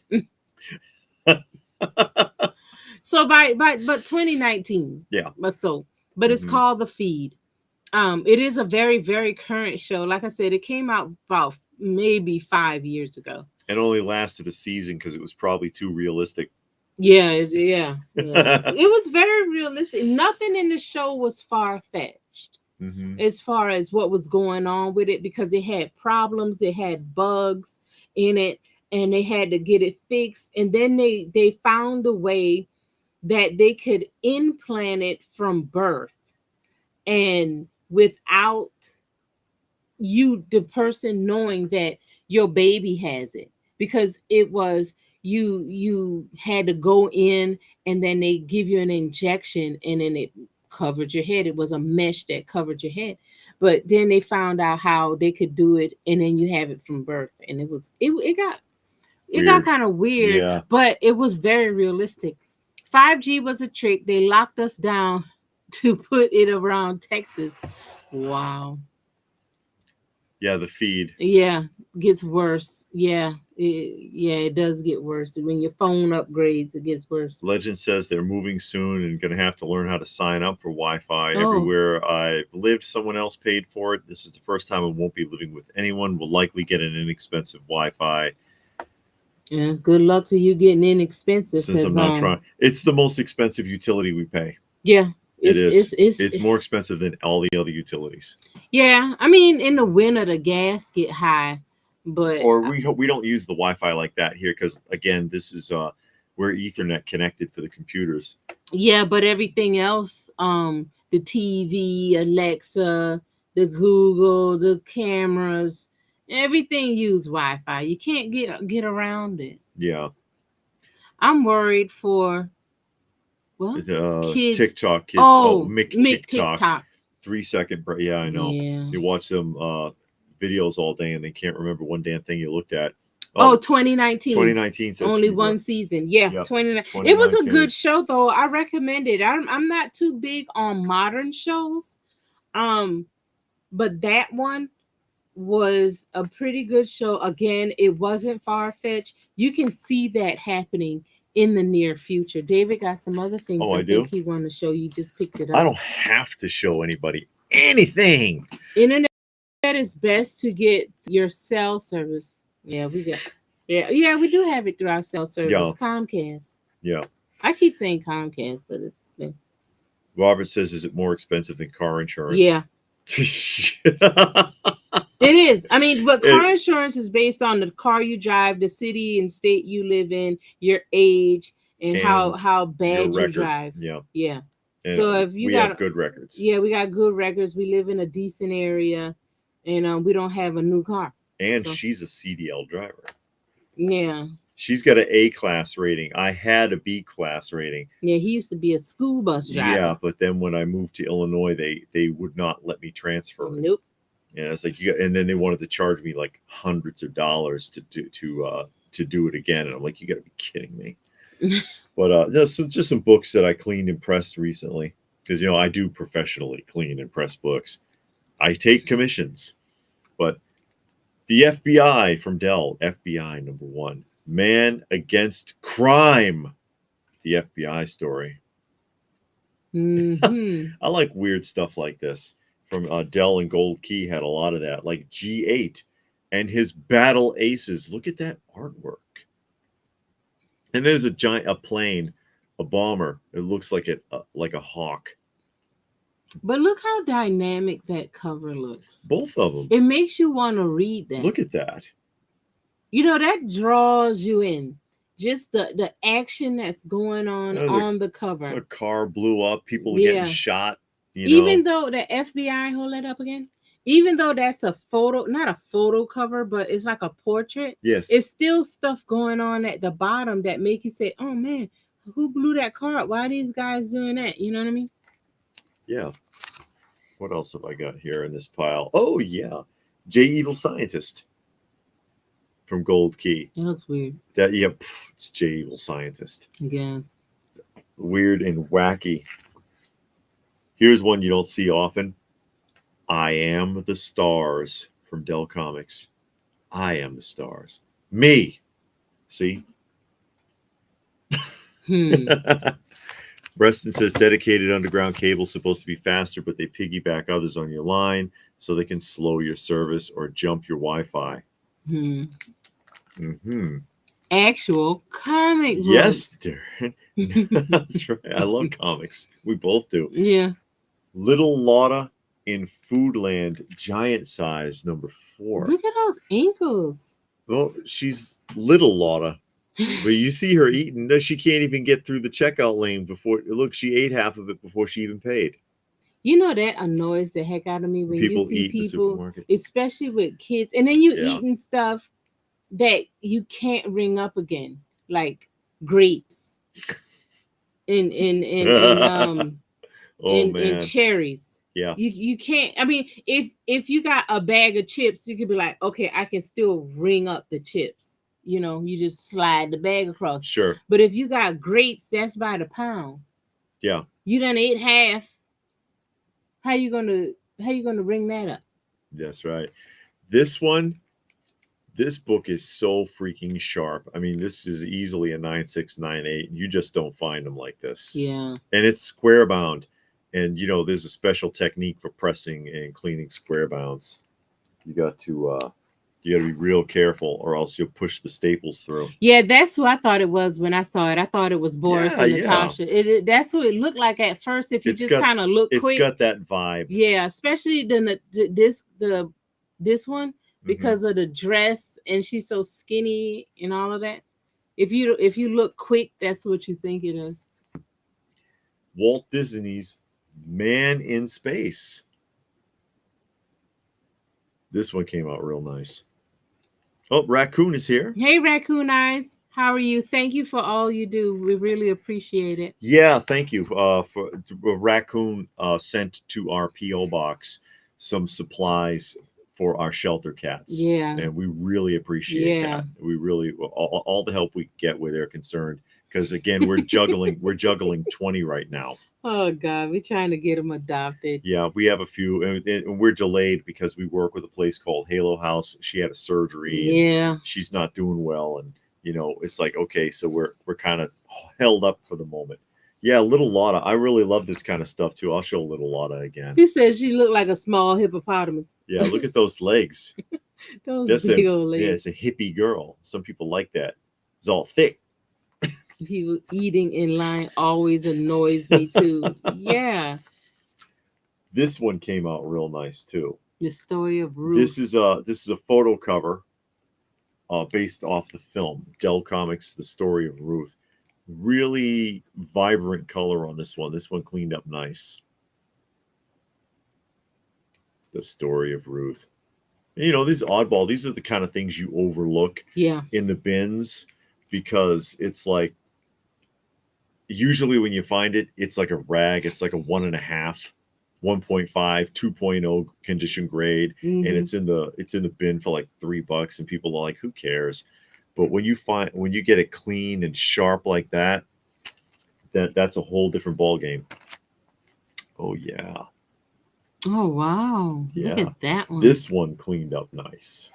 So but 2019. Yeah. But it's Mhm. called The Feed. It is a very, very current show. Like I said, it came out about maybe 5 years ago. It only lasted a season because it was probably too realistic. Yeah. It was very realistic. Nothing in the show was far fetched Mhm. as far as what was going on with it, because they had problems, they had bugs in it, and they had to get it fixed. And then they found a way that they could implant it from birth, and without the person knowing that your baby has it, because it was you had to go in, and then they give you an injection, and then it covered your head. It was a mesh that covered your head, but then they found out how they could do it, and then you have it from birth, and it got Weird. kind of weird. Yeah. But it was very realistic. 5G was a trick. They locked us down to put it around Texas. Wow. Yeah, The Feed. Yeah, gets worse. It does get worse. When your phone upgrades, it gets worse. Legend says they're moving soon and going to have to learn how to sign up for Wi-Fi. Oh. Everywhere I've lived, someone else paid for it. This is the first time I won't be living with anyone. Will likely get an inexpensive Wi-Fi. Yeah, good luck to you getting inexpensive. Since I'm not trying. It's the most expensive utility we pay. Yeah, it is. It's more expensive than all the other utilities. Yeah, I mean, in the winter the gas get high, but or we don't use the Wi-Fi like that here because again, this is we're Ethernet connected for the computers. Yeah, but everything else, the TV, Alexa, the Google, the cameras, everything use Wi-Fi. You can't get around it. Yeah. I'm worried for kids. TikTok kids. Make TikTok. 3-second break. Yeah, I know. Yeah. You watch them videos all day and they can't remember one damn thing you looked at. 2019. 2019 says only one season. Yeah, yep. 2019. It was a good show though. I recommend it. I'm not too big on modern shows. But that one was a pretty good show. Again, it wasn't far-fetched. You can see that happening in the near future. David got some other things I think he wanted to show you. Just picked it up. I don't have to show anybody anything. Internet is best to get your cell service. Yeah, we got. Yeah, we do have it through our cell service, Yeah. Comcast. Yeah. I keep saying Comcast, but Robert says, is it more expensive than car insurance? yeah, it is. I mean, but car insurance is based on the car you drive, the city and state you live in, your age, and how bad you drive. Yeah. Yeah. And so if you we got have good records. Yeah, we got good records. We live in a decent area, and we don't have a new car. And she's a CDL driver. Yeah. She's got an A-class rating. I had a B-class rating. Yeah, he used to be a school bus driver. Yeah, but then when I moved to Illinois, they would not let me transfer. Nope. Yeah, it's like and then they wanted to charge me like hundreds of dollars to do it again, and I'm like, you got to be kidding me. But just some books that I cleaned and pressed recently, because I do professionally clean and press books. I take commissions, but the FBI from Dell, FBI #1, Man Against Crime, the FBI story. Mm-hmm. I like weird stuff like this. From Dell and Gold Key had a lot of that, like G8 and his battle aces. Look at that artwork. And there's a plane, a bomber. It looks like a hawk. But look how dynamic that cover looks. Both of them. It makes you want to read that. Look at that. That draws you in. Just the action that's going on the cover. A car blew up. People are getting shot. Even though the FBI, hold that up again. Even though that's a photo, not a photo cover, but it's like a portrait. Yes. It's still stuff going on at the bottom that make you say, "Oh man, who blew that car up? Why are these guys doing that?" You know what I mean? Yeah. What else have I got here in this pile? Oh yeah, J Evil Scientist from Gold Key. That looks weird. It's J Evil Scientist. Yeah. Weird and wacky. Here's one you don't see often. I Am the Stars from Dell Comics. I am the stars. Me. See? Preston says dedicated underground cables supposed to be faster, but they piggyback others on your line so they can slow your service or jump your Wi-Fi. Actual comic books. Yes, Darren. That's right. I love comics. We both do. Yeah. Little Lotta in Foodland, giant size, #4. Look at those ankles. Well, she's Little Lotta. But you see her eating. No, she can't even get through the checkout lane before. Look, she ate half of it before she even paid. That annoys the heck out of me when you see people, in the supermarket. Especially with kids, and then eating stuff that you can't ring up again, like grapes and cherries. Yeah. You can't. I mean, if you got a bag of chips, you could be like, okay, I can still ring up the chips. You just slide the bag across. Sure. But if you got grapes, that's by the pound. Yeah. You done ate half. How you gonna ring that up? That's right. This book is so freaking sharp. I mean, this is easily a 9.6, 9.8. You just don't find them like this. Yeah. And it's square bound. And there's a special technique for pressing and cleaning square bounds. You got to be real careful, or else you'll push the staples through. Yeah, that's who I thought it was when I saw it. I thought it was Boris and Natasha. That's who it looked like at first. If you just kind of look quick, it's got that vibe. Yeah, especially this one because of the dress, and she's so skinny and all of that. If you look quick, that's what you think it is. Walt Disney's Man in Space. This one came out real nice. Oh, Raccoon is here. Hey, Raccoon Eyes. How are you? Thank you for all you do. We really appreciate it. Yeah, thank you. For Raccoon sent to our P.O. box some supplies for our shelter cats. Yeah. And we really appreciate that. We really, all the help we get where they're concerned. Because again, we're juggling 20 right now. Oh God, we're trying to get them adopted. Yeah, we have a few, and we're delayed because we work with a place called Halo House. She had a surgery. Yeah, and she's not doing well, and it's like, okay, so we're kind of held up for the moment. Yeah, Little Lotta. I really love this kind of stuff too. I'll show Little Lotta again. He says she looked like a small hippopotamus. Yeah, look at those legs. Those Just big a old yeah, legs. it's a hippie girl. Some people like that. It's all thick. People eating in line always annoys me too. Yeah. This one came out real nice too. The story of This Ruth. is a photo cover based off the film Dell Comics, The Story of Ruth. Really vibrant color on this one. This one cleaned up nice. The Story of Ruth. You know, these oddball, these are the kind of things you overlook Yeah. in the bins because it's like usually when you find it, it's like a rag, it's like a 1.5, 1.5, 2.0 condition grade, and Hmm. it's in the bin for like $3, and people are like, who cares? But when you get it clean and sharp like that, that's a whole different ball game. Oh yeah. Oh wow. Look Yeah. at that one. This one cleaned up nice.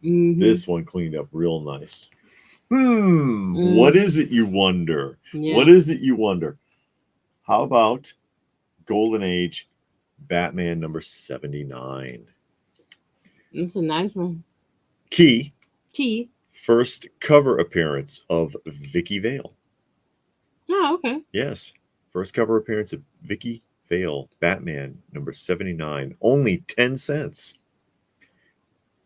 Hmm. This one cleaned up real nice. What is it, you wonder? Yeah. What is it, you wonder? How about Golden Age Batman number 79? It's a nice one. Key, Key. first cover appearance of Vicky Vale. Oh, okay. Yes, first cover appearance of Vicky Vale, Batman number 79. Only 10 cents.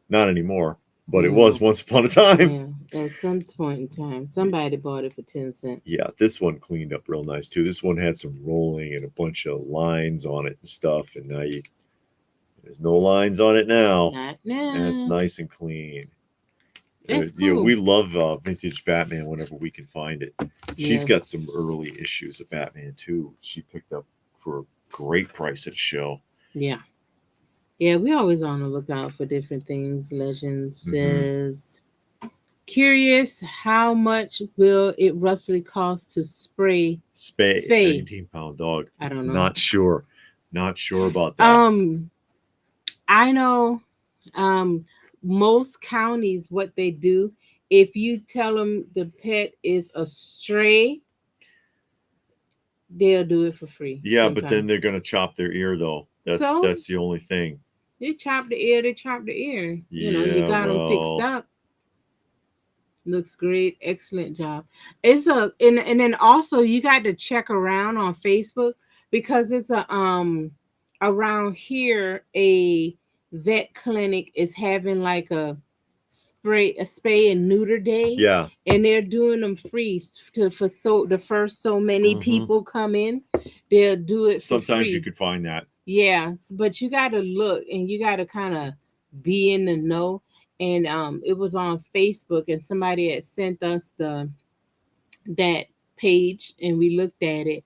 Not anymore, but it was once upon a time. Yeah. At some point in time, somebody bought it for 10 cents. Yeah, this one cleaned up real nice too. This one had some rolling and a bunch of lines on it and stuff, and there's no lines on it now. Not now. And it's nice and clean. That's You know, cool. we love vintage Batman whenever we can find it. She's Yeah. got some early issues of Batman too. She picked up for a great price at a show. Yeah. Yeah, we always on the lookout for different things. Legend says, curious, how much will it roughly cost to spay? 18-pound dog. I don't know. Not sure. Not sure about that. I know most counties what they do, if you tell them the pet is a stray, they'll do it for free. Yeah, but then sometimes. they're gonna chop their ear though. So? That's the only thing. They chop the ear, they chop the ear. You know, you Yeah, got them fixed well, up. Looks great. Excellent job. It's a and then also you got to check around on Facebook because it's a around here a vet clinic is having like a spay and neuter day. yeah. And they're doing them free for so the first so many Mhm. people come in, they'll do it for Sometimes free. you could find that. Yeah, but you got to look and you got to kind of be in the know. And it was on Facebook, and somebody had sent us that page, and we looked at it.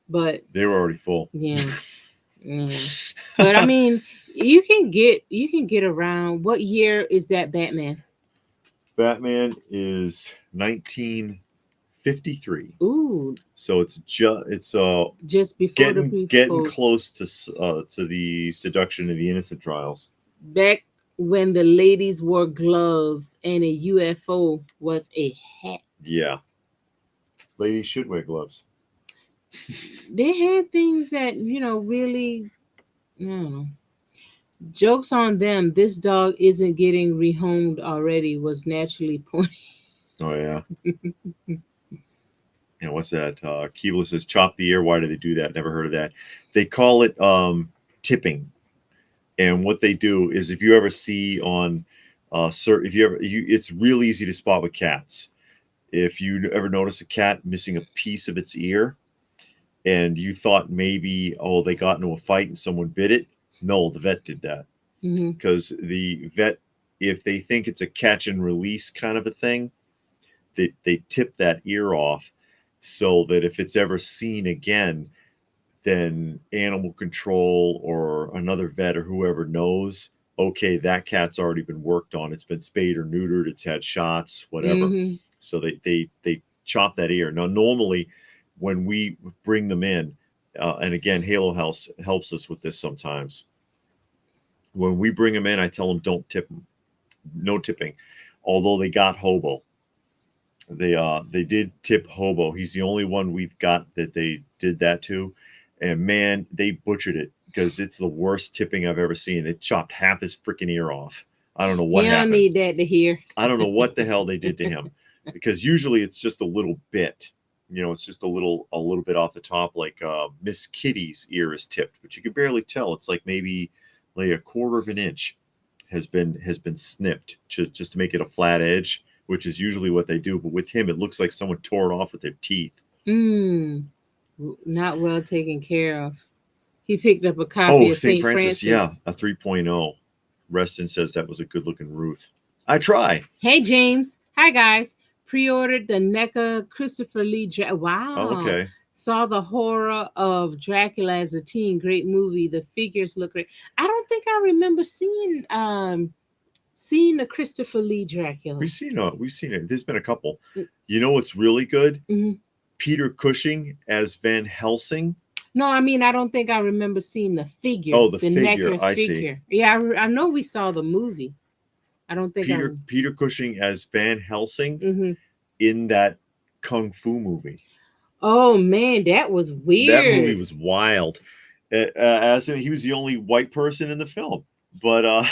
But They were already full. yeah, yeah. But I mean, you can get around. What year is that Batman? Batman is 1953. Ooh, So it's just before the getting people close to the seduction of the innocent trials. back when the ladies wore gloves and a UFO was a hat. Yeah. Ladies should wear gloves. They had things that really, I don't know. Jokes on them. This dog isn't getting rehomed already. Was naturally pointed. Oh yeah. You know, what's that? Keebler says chop the ear. Why do they do that? Never heard of that. They call it tipping. And what they do is if you ever see on if you ever it's real easy to spot with cats. If you ever notice a cat missing a piece of its ear and you thought maybe, oh, they got into a fight and someone bit it. No, the vet did that. Because the vet, if they think it's a catch and release kind of a thing, they tip that ear off so that if it's ever seen again, then animal control or another vet or whoever knows, okay, that cat's already been worked on. It's been spayed or neutered. It's had shots, whatever. So they chop that ear. Now, normally when we bring them in, and again, Halo House helps us with this sometimes. When we bring them in, I tell them don't tip them. No tipping. Although they got Hobo. They did tip Hobo. He's the only one we've got that they did that to. and man, they butchered it because it's the worst tipping I've ever seen. They chopped half his freaking ear off. I don't know what He don't happened. need that to hear. I don't know what the hell they did to him, because usually it's just a little bit. It's just a little bit off the top, like Miss Kitty's ear is tipped, but you can barely tell. It's like maybe like a quarter of an inch has been snipped just to make it a flat edge, which is usually what they do. But with him, it looks like someone tore it off with their teeth. Not well taken care of. He picked up a copy of St. Francis. Yeah, a 3.0. Reston says that was a good looking Ruth. I try. Hey, James. Hi, guys. Pre-ordered the NECA Christopher Lee. Wow. Oh, okay. Saw the horror of Dracula as a teen. Great movie. The figures look great. I don't think I remember seeing the Christopher Lee Dracula. We've seen it. There's been a couple. You know what's really good? Mm-hmm. Peter Cushing as Van Helsing. No, I mean, I don't think I remember seeing the figure. Oh, the figure. NECA I figure. see. Yeah, I know we saw the movie. I don't think Peter Cushing as Van Helsing mm-hmm. in that Kung Fu movie. Oh man, that was weird. That movie was wild. As he was the only white person in the film, but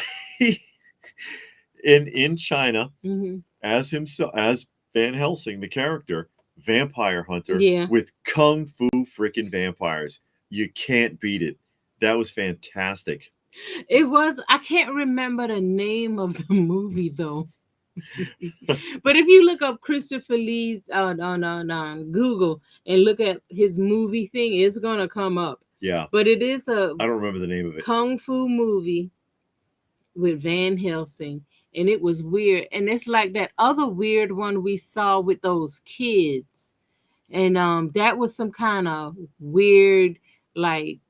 in China, mm-hmm. as Van Helsing, the character, vampire hunter, yeah, with Kung Fu freaking vampires. You can't beat it. That was fantastic. It was. I can't remember the name of the movie though. But if you look up Christopher Lee's on Google and look at his movie thing, it's gonna come up. Yeah. But it is I don't remember the name of it. Kung Fu movie with Van Helsing, and it was weird. And it's like that other weird one we saw with those kids, and that was some kind of weird, like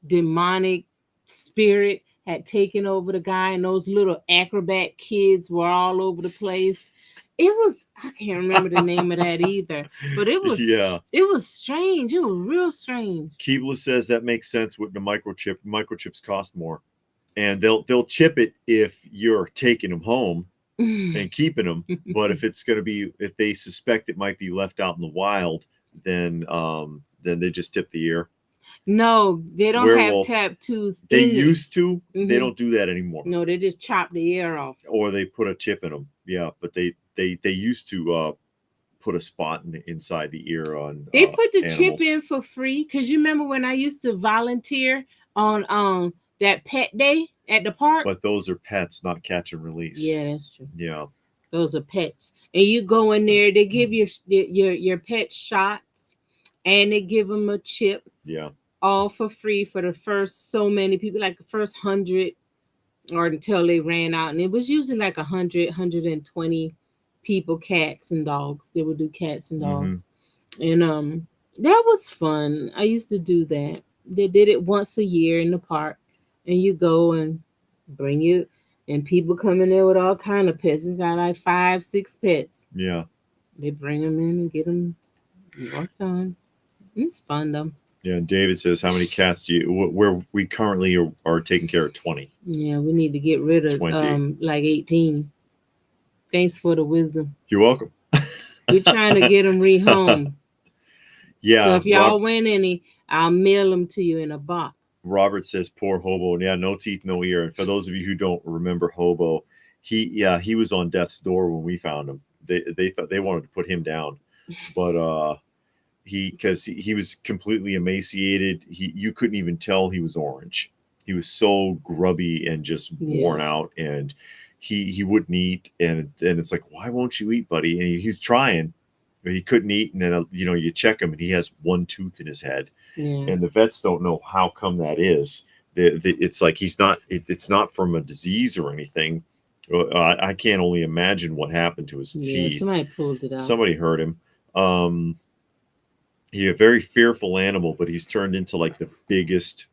demonic spirit had taken over the guy, and those little acrobat kids were all over the place. It was, I can't remember the name of that either, but it was strange. It was real strange. Keebler says that makes sense with the microchip. Microchips cost more, and they'll chip it if you're taking them home and keeping them. But if they suspect it might be left out in the wild, then they just tip the ear. No, they don't have tattoos. They used to. Mm-hmm. They don't do that anymore. No, they just chop the ear off. Or they put a chip in them. Yeah, but they used to put a spot inside the ear on. They put the animals. chip in for free, because you remember when I used to volunteer on that pet day at the park. But those are pets, not catch and release. Yeah, that's true. Yeah, those are pets, and you go in there. They give your pet shots, and they give them a chip. Yeah. All for free for the first so many people, like the first 100, or until they ran out. And it was usually like 100, 120 people, cats and dogs. They would do cats and dogs. Mm-hmm. And that was fun. I used to do that. They did it once a year in the park, and you go and bring you, and people come in there with all kind of pets. It's got like 5, 6 pets. Yeah. They bring them in and get them worked on. It's fun though. Yeah, and David says, how many cats do you, where we currently are taking care of 20. Yeah, we need to get rid of 20. Like 18. Thanks for the wisdom. You're welcome. We're trying to get them rehomed. Yeah. So if y'all win any, I'll mail them to you in a box. Robert says, poor Hobo. Yeah, no teeth, no ear. And for those of you who don't remember Hobo, he was on death's door when we found him. They thought they wanted to put him down, but because he was completely emaciated. You couldn't even tell he was orange. He was so grubby and just worn out, and he wouldn't eat. And it's like, why won't you eat, buddy? And he's trying, but he couldn't eat. And then you check him, and he has one tooth in his head. Yeah. And the vets don't know how come that is. It's like he's not. It's not from a disease or anything. I can't only imagine what happened to his teeth. Somebody pulled it out. Somebody hurt him. He's a very fearful animal, but he's turned into like the biggest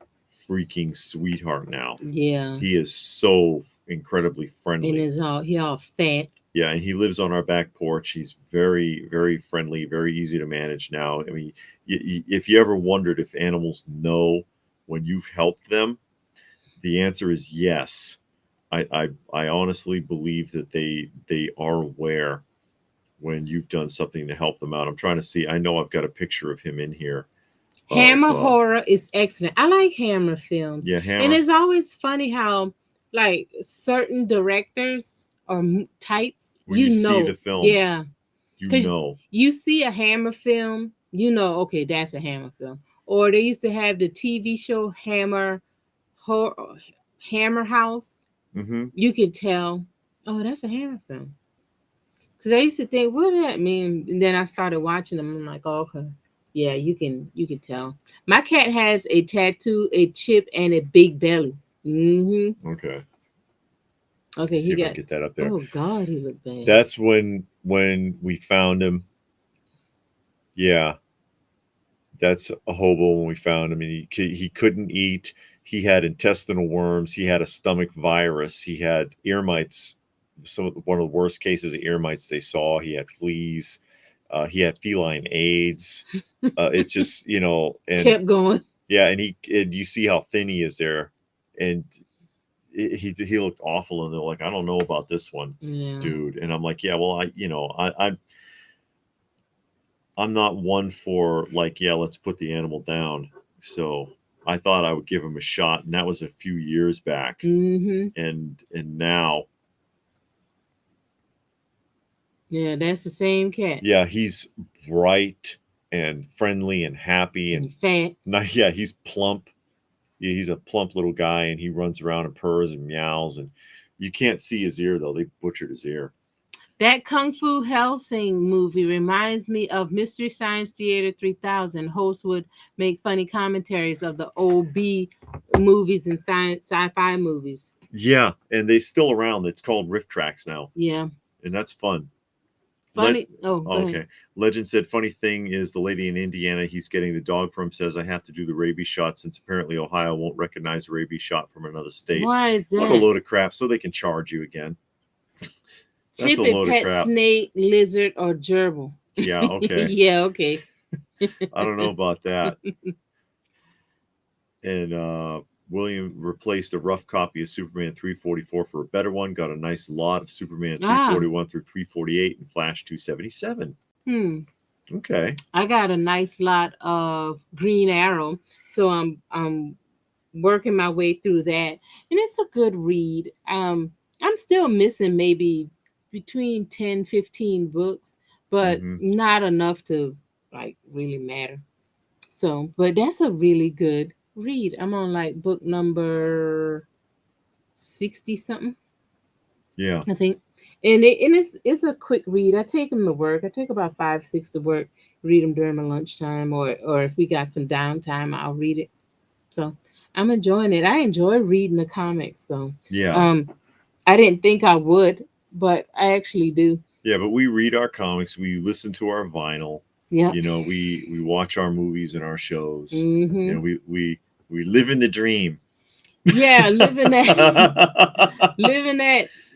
freaking sweetheart now. Yeah. He is so incredibly friendly. And he all fat. Yeah, and he lives on our back porch. He's very, very friendly, very easy to manage now. I mean, if you ever wondered if animals know when you've helped them, the answer is yes. I honestly believe that they are aware when you've done something to help them out. I'm trying to see. I know I've got a picture of him in here. Hammer horror is excellent. I like Hammer films. Yeah, And Hammer. it's always funny how, like, certain directors or types, When you see the film, yeah, you because know. you see a Hammer film, okay, that's a Hammer film. Or they used to have the TV show Horror, Hammer House. Mm-hmm. You could tell, oh, that's a Hammer film. Because I used to think, what does that mean? And then I started watching them. I'm like, oh, okay, yeah, you can tell. My cat has a tattoo, a chip, and a big belly. Okay. Okay, Let's see he if I can got. get that up there. Oh God, he looked bad. That's when we found him. Yeah, that's a hobo when we found him. And he couldn't eat. He had intestinal worms. He had a stomach virus. He had ear mites. One of the worst cases of ear mites they saw. He had fleas. He had feline AIDS. It's just and Kept going. yeah, and you see how thin he is there, and he looked awful, and they're like, I don't know about this one, Yeah. dude. And I'm like, yeah, well, I'm not one for like, yeah, let's put the animal down. So I thought I would give him a shot, and that was a few years back. And now, Yeah, that's the same cat. yeah, he's bright and friendly and happy and fat. yeah, he's plump. Yeah, he's a plump little guy, and he runs around and purrs and meows, and you can't see his ear though. They butchered his ear. That Kung Fu Helsing movie reminds me of Mystery Science Theater 3000. Hosts would make funny commentaries of the old B movies and sci-fi movies. Yeah, and they still around. It's called Riff Tracks now. Yeah. And that's fun. Funny. Go okay. ahead. Legend said, funny thing is the lady in Indiana he's getting the dog from says I have to do the rabies shot since apparently Ohio won't recognize a rabies shot from another state. Why is that? What a load of crap. So they can charge you again. That's a load of crap. Snake, lizard, or gerbil. Yeah, okay. Yeah, okay. I don't know about that. And William replaced a rough copy of Superman 344 for a better one. Got a nice lot of Superman 341 through 348 and Flash 277. Okay. I got a nice lot of Green Arrow, so I'm working my way through that, and it's a good read. I'm still missing maybe between 10, 15 books, but not enough to like really matter. So, but that's a really good read. I'm on like book number 60 something. Yeah. I think. And it's a quick read. I take them to work. I take about 5, 6 to work, read them during my lunchtime, or if we got some downtime, I'll read it. So I'm enjoying it. I enjoy reading the comics. So yeah. I didn't think I would, but I actually do. Yeah, but we read our comics, we listen to our vinyl. Yeah. We watch our movies and our shows. We live in the dream. Yeah, living that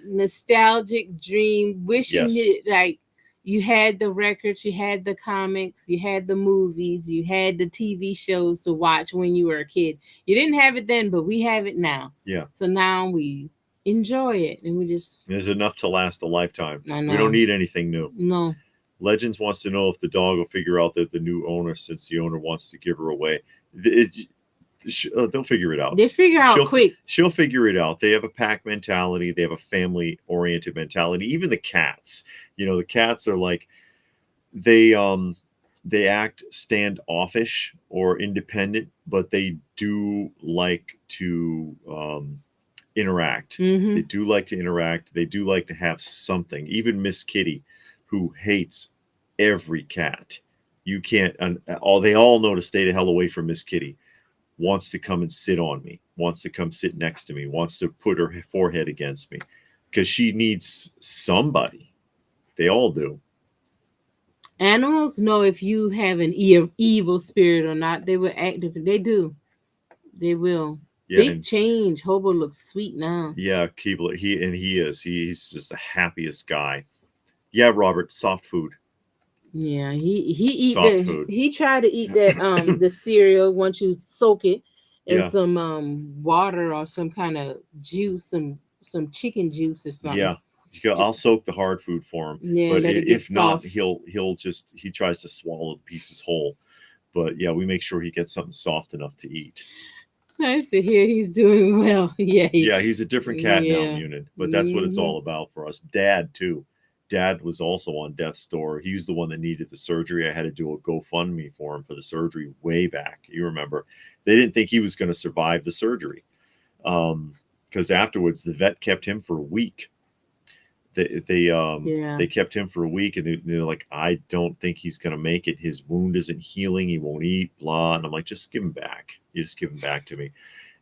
nostalgic dream, wishing you had the records, you had the comics, you had the movies, you had the TV shows to watch when you were a kid. You didn't have it then, but we have it now. Yeah. So now we enjoy it, and we just there's enough to last a lifetime. I know. We don't need anything new. No. Legends wants to know if the dog will figure out that the new owner, since the owner wants to give her away. They'll figure it out. They figure out quick. She'll figure it out. They have a pack mentality. They have a family-oriented mentality. Even the cats. The cats are like they act standoffish or independent, but they do like to interact. They do like to interact. They do like to have something. Even Miss Kitty, who hates every cat. You can't. They all know to stay the hell away from Miss Kitty. Wants to come and sit on me, wants to come sit next to me, wants to put her forehead against me because she needs somebody. They all do. Animals know if you have an evil spirit or not. They will act different. They do. They will. Yeah, big change. Hobo looks sweet now. Yeah, Keebler. He is. He's just the happiest guy. Yeah, Robert, soft food. Yeah, he eat soft food. He tried to eat that the cereal once you soak it in some water or some kind of juice, some chicken juice or something. Yeah. I'll soak the hard food for him. Yeah, but if not, he tries to swallow the pieces whole. But yeah, we make sure he gets something soft enough to eat. Nice to hear he's doing well. Yeah. Yeah, he's a different cat now, Yeah. Munin, but that's what it's Hmm. all about for us. Dad too. Dad was also on death's door. He was the one that needed the surgery. I had to do a GoFundMe for him for the surgery way back. You remember? They didn't think he was going to survive the surgery, because afterwards the vet kept him for a week. Yeah. They kept him for a week, and they're like, I don't think he's going to make it. His wound isn't healing. He won't eat. Blah. And I'm like, just give him back. You just give him back to me.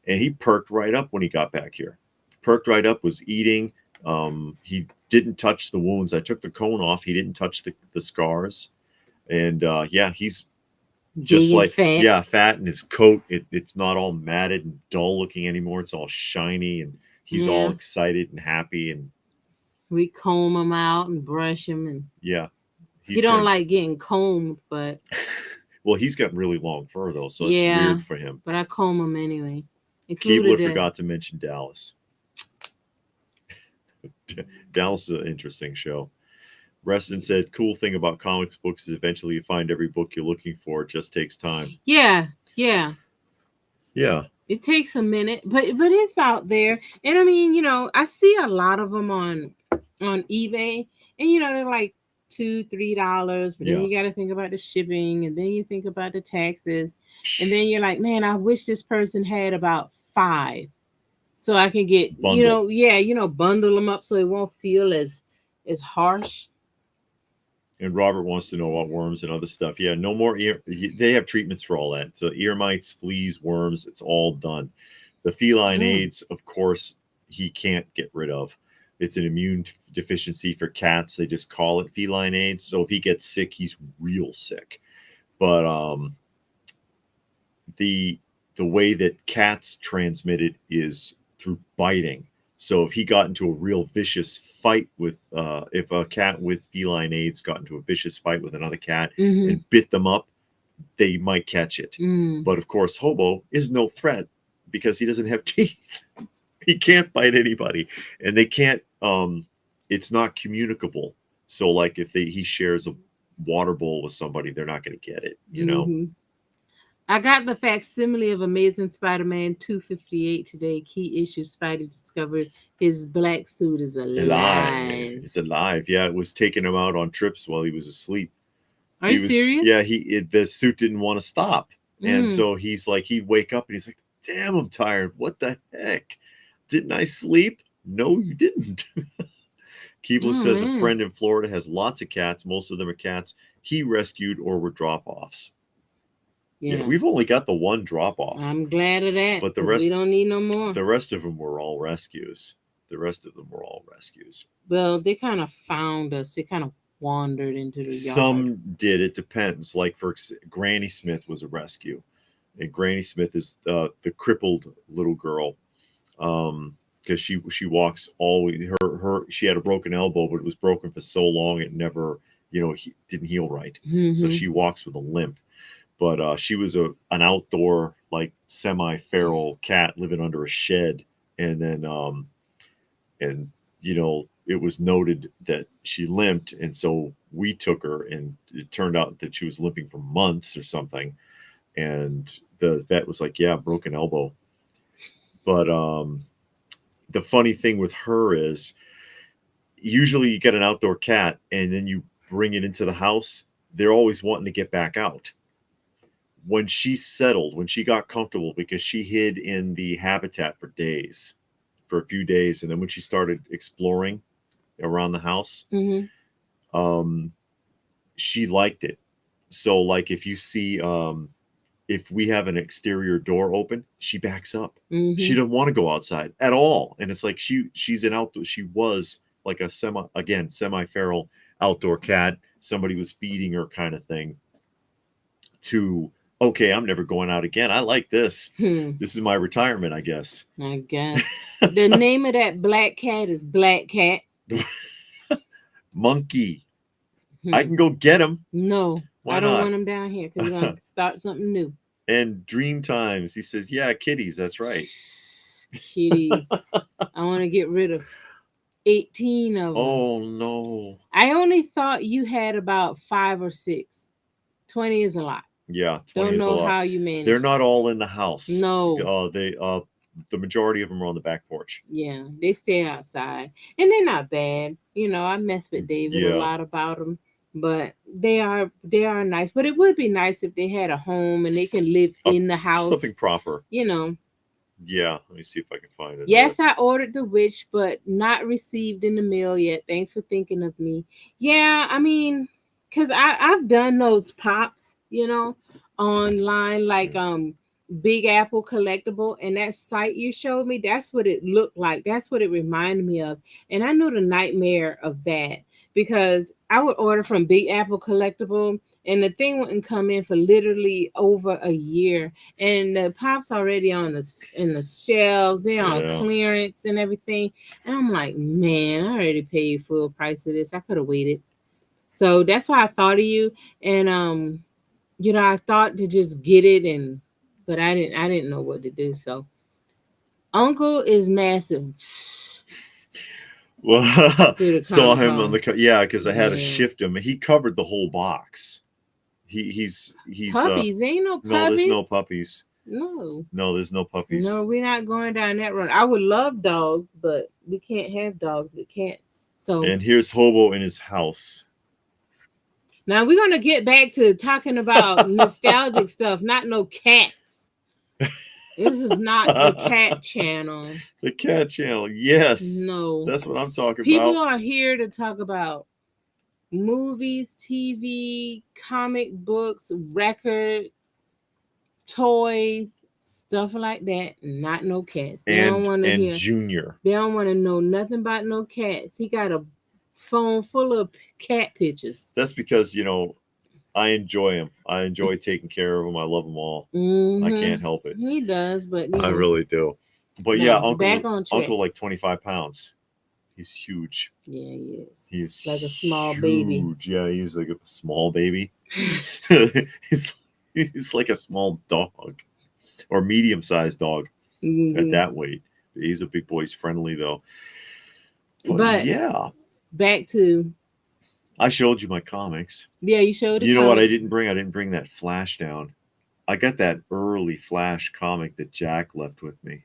And he perked right up when he got back here. Perked right up, was eating. He didn't touch the wounds. I took the cone off. He didn't touch the scars. And yeah, he's just Big and like, fat. yeah, fat, and his coat, it's not all matted and dull looking anymore. It's all shiny, and he's all Yeah. excited and happy. And We comb him out and brush him, and yeah, he he's don't turned, like getting combed, but well, he's got really long fur though, so it's yeah. weird for him. But I comb him anyway. Keebler Included forgot to mention Dallas. Dallas is an interesting show. Reston said, "Cool thing about comics books is eventually you find every book you're looking for. It just takes time." Yeah, yeah. Yeah, It takes a minute, but it's out there. And I mean, I see a lot of them on eBay, and they're like $2-3, but then yeah. you got to think about the shipping, and then you think about the taxes, and then you're like, man, I wish this person had about 5, so I can get Bundle. yeah, bundle them up so it won't feel as harsh. And Robert wants to know about worms and other stuff. Yeah, no more ear. They have treatments for all that. So ear mites, fleas, worms, it's all done. The feline Mm. AIDS, of course, he can't get rid of. It's an immune deficiency for cats. They just call it feline AIDS. So if he gets sick, he's real sick. But the the way that cats transmit it is through biting. So if he got into a real vicious fight with, if a cat with feline AIDS got into a vicious fight with another cat Mm-hmm. and bit them up, they might catch it. Mm. But of course, Hobo is no threat because he doesn't have teeth. He can't bite anybody, and they can't. It's not communicable. So like if he shares a water bowl with somebody, they're not going to get it. You know. Mm-hmm. I got the facsimile of Amazing Spider-Man 258 today. Key issue: Spidey discovered his black suit is Alive. alive. It's alive. Yeah, it was taking him out on trips while he was asleep. Are He you was, serious? yeah, the suit didn't want to stop. And Mm. so he's like, he'd wake up and he's like, damn, I'm tired. What the heck? Didn't I sleep? No, you didn't. Keebler Oh says a man. friend in Florida has lots of cats. Most of them are cats he rescued or were drop offs. Yeah, Yeah. we've only got the one drop off, I'm glad of that but the because we rest, don't need no more. the rest of them were all rescues. The rest of them were all rescues. Well, they kind of found us. They kind of wandered into the yard. Some did. It depends. Like for Granny Smith was a rescue, and Granny Smith is the crippled little girl, because she walks always her she had a broken elbow, but it was broken for so long it never didn't heal right. Mm-hmm. So she walks with a limp. But she was an outdoor like semi-feral cat living under a shed, and then and it was noted that she limped, and so we took her, and it turned out that she was limping for months or something, and the vet was like, yeah, broken elbow. But the funny thing with her is usually you get an outdoor cat and then you bring it into the house, they're always wanting to get back out. When she settled, when she got comfortable, because she hid in the habitat for a few days, and then when she started exploring around the house, Mm-hmm. she liked it. So like if you see, if we have an exterior door open, she backs up. Mm-hmm. She doesn't want to go outside at all. And it's like she's an outdoor, she was like a semi-feral outdoor cat. Somebody was feeding her kind of thing, to, okay, I'm never going out again. I like this. This is my retirement, I guess. I guess. The name of that black cat is Black Cat. Monkey. I can go get him. No, Why I don't not? want him down here because we're going to start something new. And Dream Times, he says, yeah, kitties, that's right. Kitties. I want to get rid of 18 of them. Oh, no. I only thought you had about 5 or 6. 20 is a lot. Yeah, 20 Don't is a know lot. how you manage. They're not all in the house. No. The majority of them are on the back porch. Yeah, they stay outside, and they're not bad. You know, I mess with David a Yeah. lot about them, but they are nice. But it would be nice if they had a home and they can live in the house. Something proper. You know. Yeah, let me see if I can find it. Yes, I ordered the witch, but not received in the mail yet. Thanks for thinking of me. Yeah, I mean, cause I've done those pops, online, like Big Apple Collectible, and that site you showed me. That's what it looked like. That's what it reminded me of, and I knew the nightmare of that because I would order from Big Apple Collectible, and the thing wouldn't come in for literally over a year, and the pops already in the shelves, they're on clearance and everything, and I'm like, man, I already paid full price for this. I could have waited. So that's why I thought of you, and I thought to just get it, but I didn't know what to do. So Uncle is massive. Well, saw him on Comic-Con. because I had to shift him. He covered the whole box. He's Puppies. Ain't no puppies. No, there's no puppies. No, there's no puppies. No, we're not going down that road. I would love dogs, but we can't have dogs with cats. So And here's Hobo in his house. now we're gonna get back to talking about nostalgic stuff, not no cats. This is not the cat channel. The cat channel, yes. No. That's what I'm talking People about. are here to talk about movies, TV, comic books, records, toys, stuff like that. Not no cats. They don't want to hear. Junior. They don't want to know nothing about no cats. He got a phone full of cat pictures. That's because, I enjoy him. I enjoy taking care of them. I love them all. I can't help it. He does, but I really do. But Uncle like 25 pounds. He's huge. Yeah, he is. He's like a small baby. Yeah, he's like a small baby. he's like a small dog or medium-sized dog at that weight. He's a big boy. He's friendly though. But yeah. Back to. I showed you my comics. Yeah, you showed it. You know what I didn't bring? I didn't bring that Flash down. I got that early Flash comic that Jack left with me.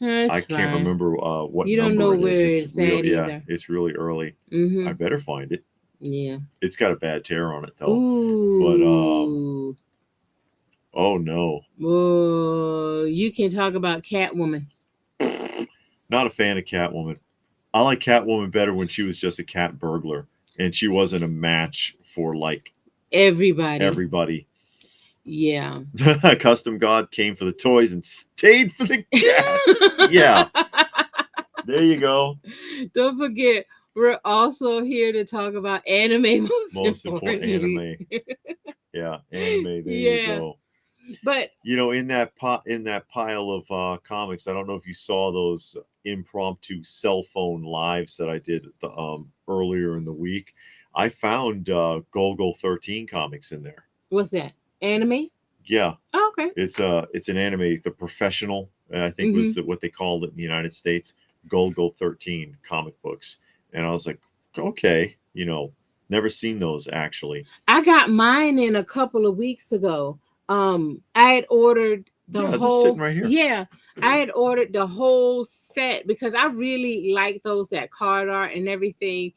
I can't remember what you don't number know where it's at either. Yeah, it's really early. I better find it. Yeah. It's got a bad tear on it though. Ooh. But oh no. Oh, you can talk about Catwoman. Not a fan of Catwoman. I like Catwoman better when she was just a cat burglar and she wasn't a match for like everybody. Yeah. Custom God came for the toys and stayed for the cats. Yeah. There you go. Don't forget, we're also here to talk about anime. Most important anime. Yeah, anime. There you go. But in that pile of comics, I don't know if you saw those impromptu cell phone lives that I did earlier in the week. I found Golgo 13 comics in there. What's that? Anime? Yeah. Oh, okay. It's an anime. The Professional, I think, was what they called it in the United States. Golgo 13 comic books, and I was like, okay, never seen those actually. I got mine in a couple of weeks ago. I had ordered the whole. Sitting right here. Yeah, I had ordered the whole set because I really like those, that card art and everything.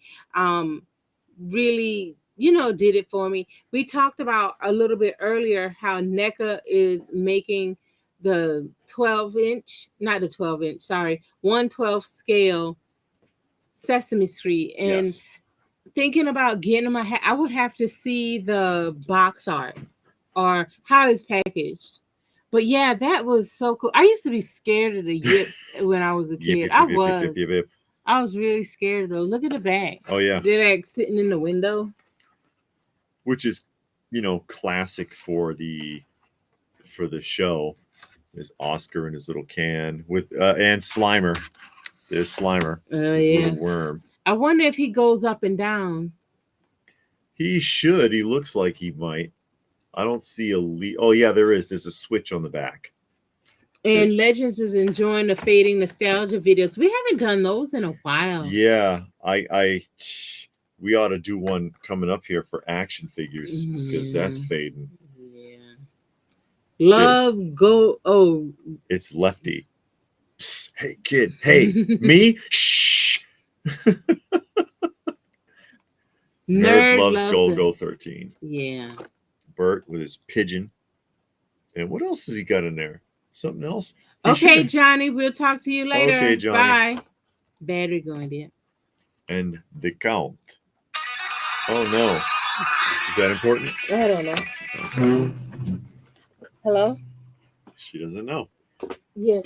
Really, did it for me. We talked about a little bit earlier how NECA is making the 12-inch, not the 12-inch, sorry, 1/12 scale Sesame Street, and thinking about getting my I would have to see the box art or how it's packaged. But yeah, that was so cool. I used to be scared of the yips when I was a kid. I was really scared of those. Look at the back. Oh yeah. They're like sitting in the window. Which is, classic for the show. There's Oscar in his little can with and Slimer. There's Slimer. Oh yeah. Little worm. I wonder if he goes up and down. He should. He looks like he might. I don't see a oh yeah, there is. There's a switch on the back. And Legends is enjoying the fading nostalgia videos. We haven't done those in a while. Yeah, we ought to do one coming up here for action figures because that's fading. Love go. Oh, It's Lefty. Psst, hey kid, hey me. Shh. Nerd nerd loves loves Go it. Go 13. Yeah. Bert with his pigeon. And what else has he got in there? Something else? He Okay, should've- Johnny. We'll talk to you later. Okay, Johnny. Bye. Battery going dead. And the count. Oh no. Is that important? I don't know. Okay. Hello. She doesn't know. Yes.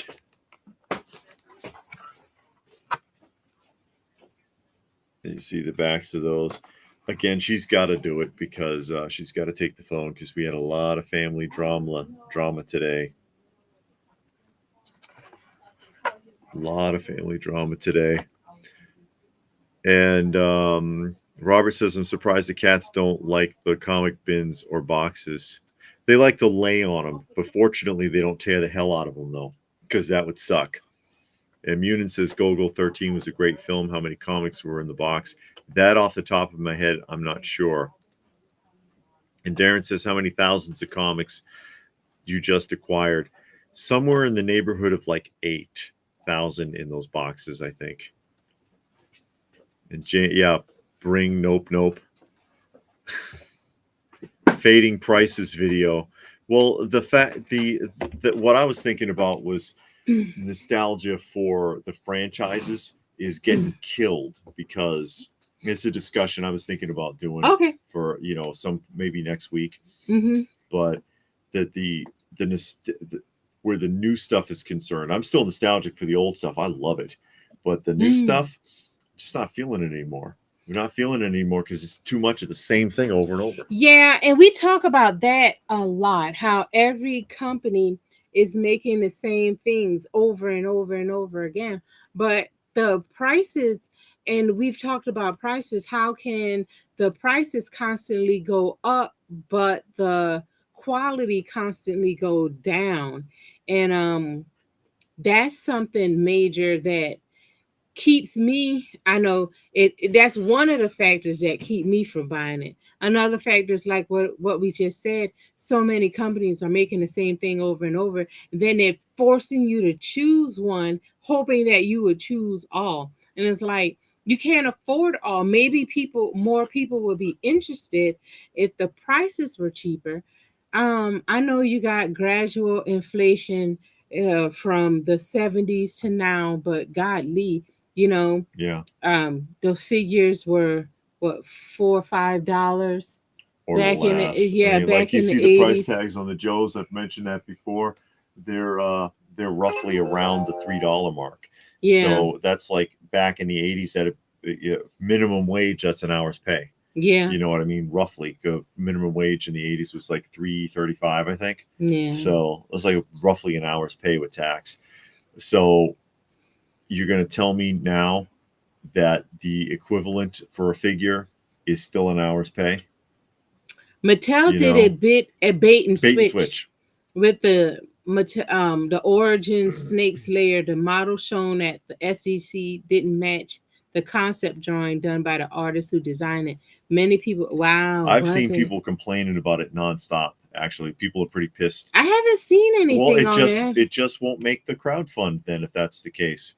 You see the backs of those. Again, she's got to do it because she's got to take the phone because we had a lot of family drama today. A lot of family drama today. And Robert says, I'm surprised the cats don't like the comic bins or boxes. They like to lay on them, but fortunately they don't tear the hell out of them, though, because that would suck. And Munin says, Go-Go 13 was a great film. How many comics were in the box? That off the top of my head, I'm not sure. And Darren says, how many thousands of comics you just acquired? Somewhere in the neighborhood of like 8,000 in those boxes, I think. And yeah, bring nope. Fading prices video. Well, what I was thinking about was nostalgia for the franchises is getting killed because it's a discussion I was thinking about doing Okay. for some maybe next week. Mm-hmm. But that where the new stuff is concerned, I'm still nostalgic for the old stuff. I love it, but the new stuff, just not feeling it anymore. We're not feeling it anymore because it's too much of the same thing over and over. Yeah, and we talk about that a lot, how every company is making the same things over and over and over again. But the prices, and we've talked about prices, how can the prices constantly go up, but the quality constantly go down? And that's something major that keeps me, I know that's one of the factors that keep me from buying it. Another factor is like what we just said, so many companies are making the same thing over and over, and then they're forcing you to choose one, hoping that you would choose all. And it's like you can't afford all. Maybe more people would be interested if the prices were cheaper. I know you got gradual inflation from the 70s to now, but godly, Yeah. the figures were what, $4 or $5 Or back in the, less. yeah, back like you in the see the price 80s. tags on the Joes. I've mentioned that before. They're roughly around the $3 mark. Yeah. So that's like back in the 80s at a minimum wage. That's an hour's pay. Yeah. You know what I mean? Roughly, minimum wage in the 80s was like $3.35, I think. Yeah. So it was like roughly an hour's pay with tax. So you're going to tell me now that the equivalent for a figure is still an hour's pay? Mattel did a bait and switch with the origin snakes layer. The model shown at the SEC didn't match the concept drawing done by the artist who designed it. Many people, wow. I've seen people complaining about it nonstop. Actually, people are pretty pissed. I haven't seen anything on that. It just won't make the crowd fund then if that's the case.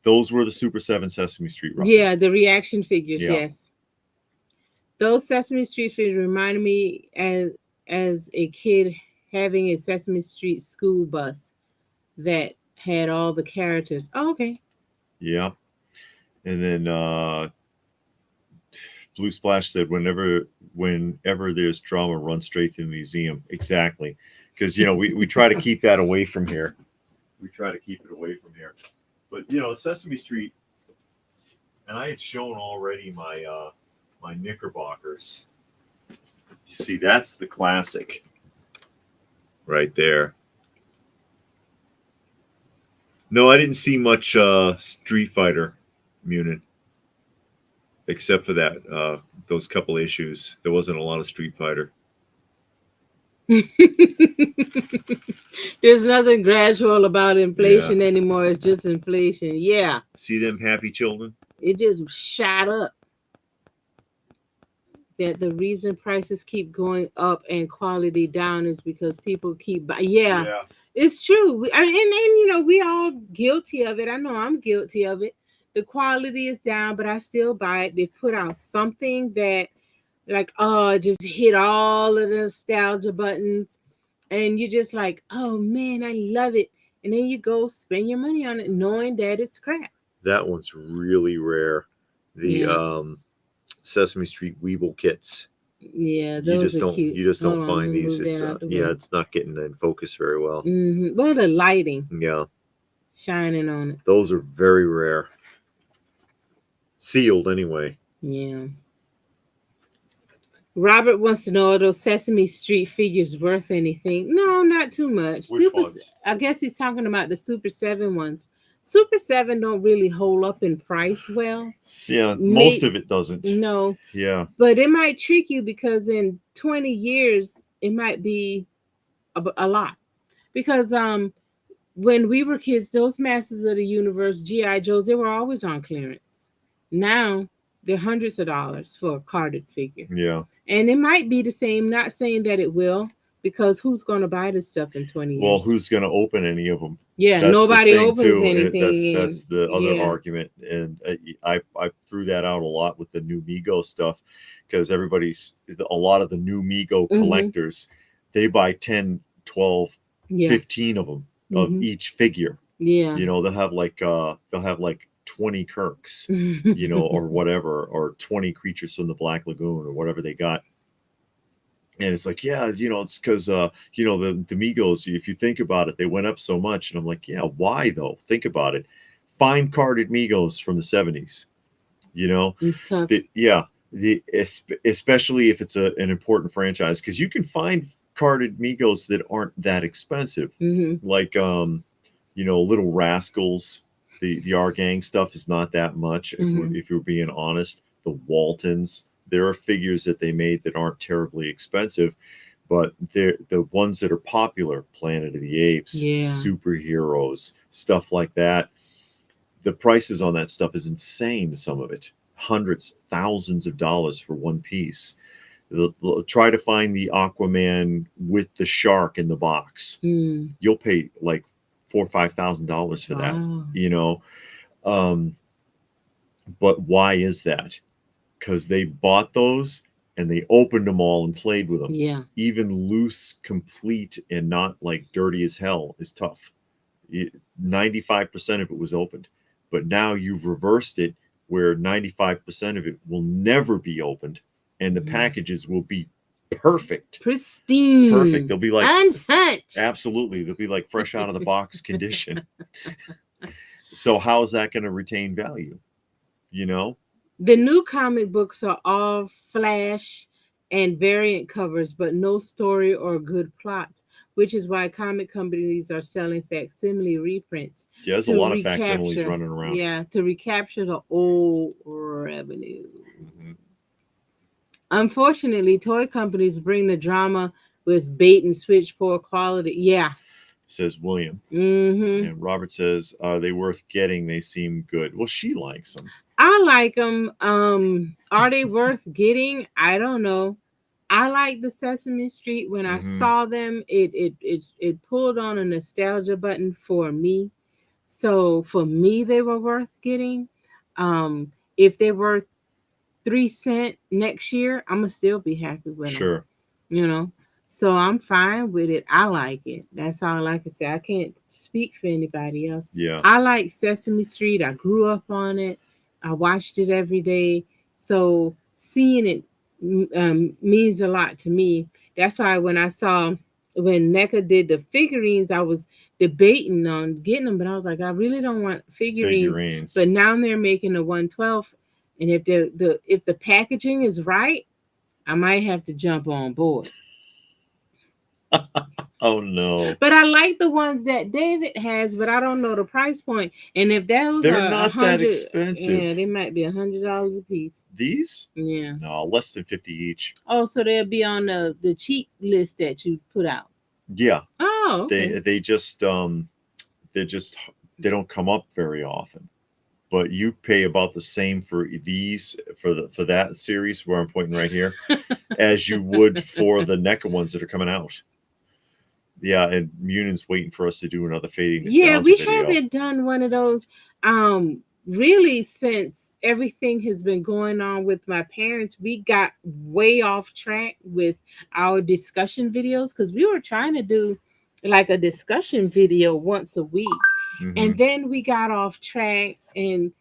Those were the Super 7 Sesame Street. Yeah, the reaction figures, yes. Those Sesame Street figures reminded me as a kid having a Sesame Street school bus that had all the characters. Oh, okay. Yeah. And then Blue Splash said, whenever there's drama, run straight to the museum. Exactly. Because, we try to keep that away from here. We try to keep it away from here. But, Sesame Street, and I had shown already my my Knickerbockers. See, that's the classic right there. No, I didn't see much Street Fighter, Munin, except for that those couple issues. There wasn't a lot of Street Fighter. There's nothing gradual about inflation anymore. It's just inflation. Yeah. See them happy children? It just shot up. that the reason prices keep going up and quality down is because people keep buying. Yeah, Yeah. it's true. And we all guilty of it. I know I'm guilty of it. The quality is down, but I still buy it. They put out something that like, oh, just hit all of the nostalgia buttons, and you're just like, oh man, I love it. And then you go spend your money on it knowing that it's crap. That one's really rare. The Yeah. Sesame Street Weeble kits. Yeah, those are cute. You just don't Hold on, let find me these. move It's that out the yeah, way. it's not getting in focus very well. Well, the lighting Yeah, shining on it. those are very rare. Sealed anyway. Yeah. Robert wants to know, are those Sesame Street figures worth anything? No, not too much. Which ones? I guess he's talking about the Super 7 ones. Super 7 don't really hold up in price well. Yeah, most of it doesn't. No, Yeah. but it might trick you because in 20 years it might be a lot. Because when we were kids, those Masters of the Universe GI Joes, they were always on clearance. Now they're hundreds of dollars for a carded figure. Yeah. And it might be the same, not saying that it will, because who's going to buy this stuff in 20 years? Well, who's going to open any of them? Yeah, That's nobody the thing opens too. anything. That's the other yeah. argument, and I threw that out a lot with the new Mego stuff, because a lot of the new Mego collectors, they buy 10, 12, 15 of them of each figure. Yeah. You know, they'll have like 20 Kirks, you know, or whatever, or 20 creatures from the Black Lagoon, or whatever they got. And it's like, yeah, you know, it's because you know, the Migos, if you think about it, they went up so much. And I'm like, yeah, why though? Think about it. Find carded Migos from the 70s, you know? Especially if it's an important franchise, because you can find carded Migos that aren't that expensive. Like you know, Little Rascals, the R Gang stuff is not that much, if you're being honest. The Waltons, there are figures that they made that aren't terribly expensive, but they're the ones that are popular: Planet of the Apes, superheroes, stuff like that. The prices on that stuff is insane. Some of it, hundreds, thousands of dollars for one piece. Try to find the Aquaman with the shark in the box. You'll pay like $4,000 or $5,000 for that, you know. But why is that? Because they bought those and they opened them all and played with them. Yeah. Even loose, complete, and not like dirty as hell is tough. 95% of it was opened, but now you've reversed it where 95% of it will never be opened, and the packages will be perfect, pristine, perfect. They'll be like untouched. Absolutely, they'll be like fresh out of the box condition. So how is that going to retain value? You know, the new comic books are all flash and variant covers, but no story or good plot, which is why comic companies are selling facsimile reprints. Yeah, there's a lot of facsimiles running around. Yeah, to recapture the old revenue. Unfortunately, toy companies bring the drama with bait and switch, poor quality. Yeah. Says William. And Robert says, are they worth getting? They seem good. Well, she likes them. I like them. Are they worth getting? I don't know. I like the Sesame Street. When I saw them, it pulled on a nostalgia button for me. So for me, they were worth getting. If they were 3 cents next year, I'm gonna still be happy with them. Sure. You know, so I'm fine with it. I like it. That's all I can say. I can't speak for anybody else. Yeah. I like Sesame Street. I grew up on it. I watched it every day. So seeing it means a lot to me. That's why when NECA did the figurines, I was debating on getting them, but I was like, I really don't want figurines. But now they're making the 112, and if the packaging is right, I might have to jump on board. Oh no! But I like the ones that David has, but I don't know the price point. And if they're not that expensive, yeah, they might be $100 a piece. These? Yeah. No, less than 50 each. Oh, so they'll be on the cheap list that you put out. Yeah. Oh, okay. They don't come up very often. but you pay about the same for these for that series where I'm pointing right here as you would for the NECA ones that are coming out. Yeah, and Munion's waiting for us to do another fading Yeah, nostalgia we video. haven't done one of those really since everything has been going on with my parents. We got way off track with our discussion videos because we were trying to do like a discussion video once a week. And then we got off track and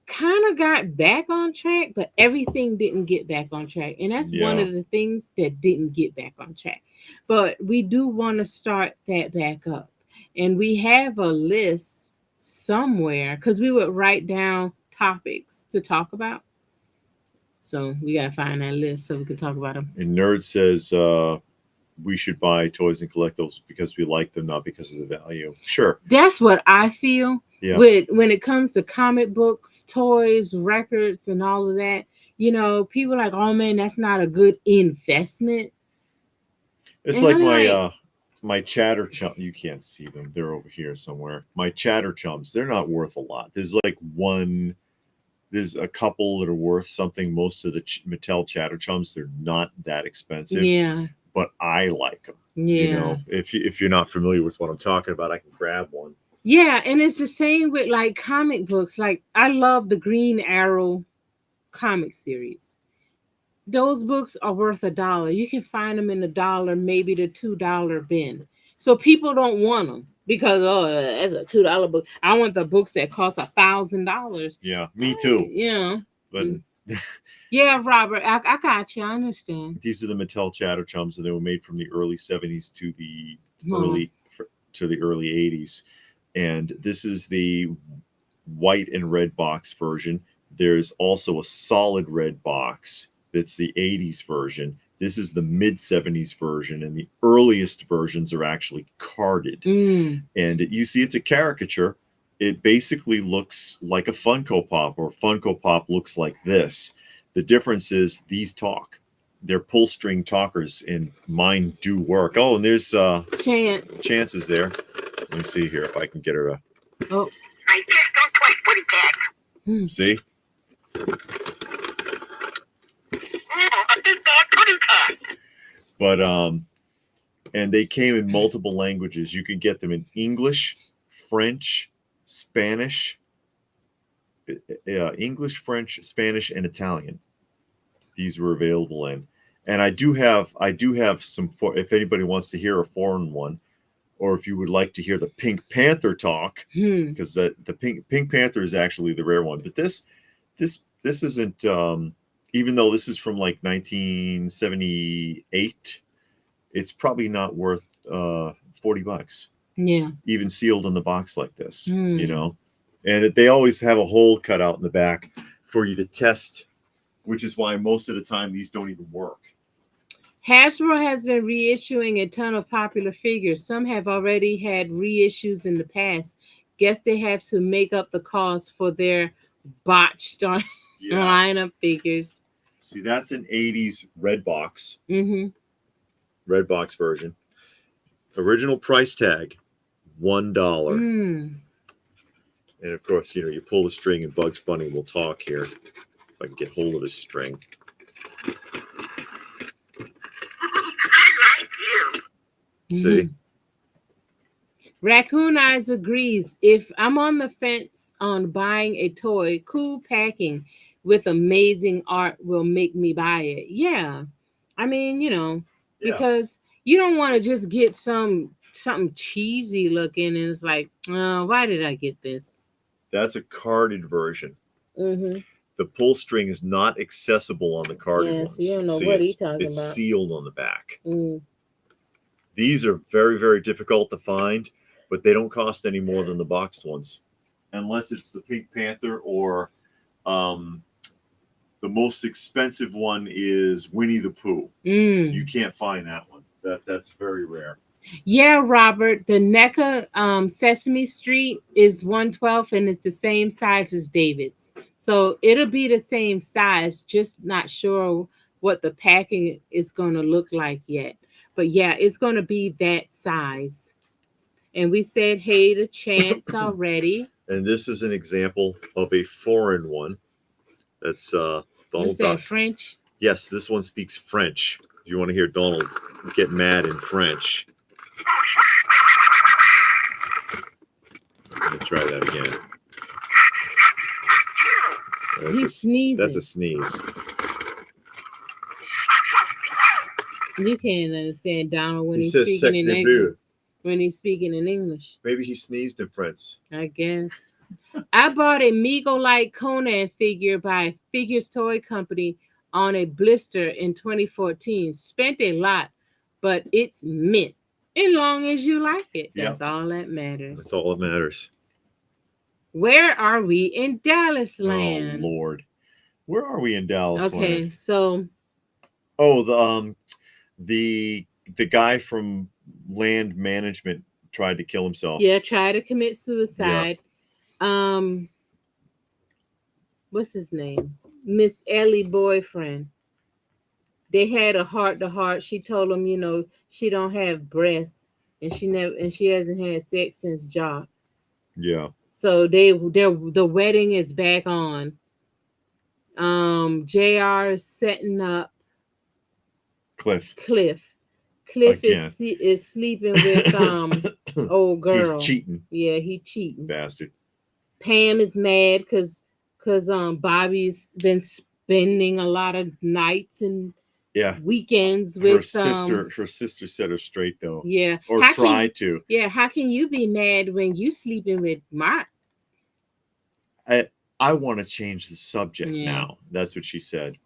kind of got back on track, but everything didn't get back on track. And that's one Yeah. of the things that didn't get back on track. But we do want to start that back up. And we have a list somewhere because we would write down topics to talk about. So we got to find that list so we can talk about them. And Nerd says we should buy toys and collectibles because we like them, not because of the value. Sure. That's what I feel. Yeah. With when it comes to comic books, toys, records, and all of that, you know, people are like, oh man, that's not a good investment. It's And like I'm my like- my chatter chum. You can't see them; they're over here somewhere. My chatter chums. They're not worth a lot. There's like one. There's a couple that are worth something. Most of the Mattel chatter chums, they're not that expensive. Yeah, But I like them. yeah, You know, if you're not familiar with what I'm talking about, I can grab one. yeah. And it's the same with like comic books. Like I love the Green Arrow comic series. Those books are worth $1. You can find them in the dollar, maybe the $2 bin. So people don't want them because oh, that's a $2 book. I want the books that cost $1,000. Yeah, me too. Yeah. But Yeah, Robert, I got you. I understand. these are the Mattel chatter chums, and they were made from the early '70s to the Hmm. early '80s. And this is the white and red box version. There's also a solid red box that's the '80s version. This is the mid '70s version, and the earliest versions are actually carded. Mm. And you see, it's a caricature. It basically looks like a Funko Pop, or Funko Pop looks like this. The difference is these talk. They're pull string talkers, and mine do work. Oh, and there's chances there. Let me see here if I can get her to. Oh. I just don't twice, putty cat. See? Oh, a big bad pudding cat. But and they came in multiple languages. You can get them in English, French, Spanish, English, French, Spanish, and Italian. These were available in, and I do have some. If anybody wants to hear a foreign one, or if you would like to hear the Pink Panther talk, because the Pink Panther is actually the rare one. But this isn't. Even though this is from like 1978, it's probably not worth $40. Yeah. Even sealed in the box like this, you know. And they always have a hole cut out in the back for you to test, which is why most of the time these don't even work. Hasbro has been reissuing a ton of popular figures. Some have already had reissues in the past. Guess they have to make up the cost for their botched line of figures. See, that's an 80s red box. Mm-hmm. Red box version. Original price tag, $1. Mm. And of course, you know, you pull the string and Bugs Bunny will talk here. If I can get hold of his string. I like you. See? Raccoon Eyes agrees. If I'm on the fence on buying a toy, cool packing with amazing art will make me buy it. Yeah. I mean, you know, because you don't want to just get something cheesy looking and it's like, oh, why did I get this? That's a carded version. Mm-hmm. The pull string is not accessible on the carded ones. So you don't know See, what he's talking it's about. sealed on the back. Mm. These are very, very difficult to find, but they don't cost any more than the boxed ones. Unless it's the Pink Panther or the most expensive one is Winnie the Pooh. You can't find that one. That's very rare. Yeah, Robert. The NECA Sesame Street is 1/12 and it's the same size as David's. So it'll be the same size, just not sure what the packing is going to look like yet. But yeah, it's going to be that size. And we said hey to Chance already. And this is an example of a foreign one. That's You Donald said Duck. French? Yes, this one speaks French. If you want to hear Donald get mad in French. Let me try that again. He's sneezing. That's a sneeze. You can't understand Donald when He he's says speaking in "sacre English. bleu." When he's speaking in English, Maybe he sneezed in French. I guess. I bought a Mego-like Conan figure by Figures Toy Company on a blister in 2014. Spent a lot, but it's mint. As long as you like it, that's all that matters. That's all that matters. Where are we in Dallas land? Oh Lord, where are we in Dallas land? Okay, so the guy from land management tried to kill himself. yeah, try to commit suicide. What's his name? Miss Ellie boyfriend. They had a heart to heart. She told him, she don't have breasts and she hasn't had sex since Jock. Yeah. So the wedding is back on. JR is setting up Cliff. Cliff Again. is sleeping with old girl. He's cheating. Yeah, he cheating. Bastard. Pam is mad because Bobby's been spending a lot of nights and weekends with her sister set her straight though. Yeah. Or tried to. Yeah, how can you be mad when you sleeping with Mark? I want to change the subject now. That's what she said.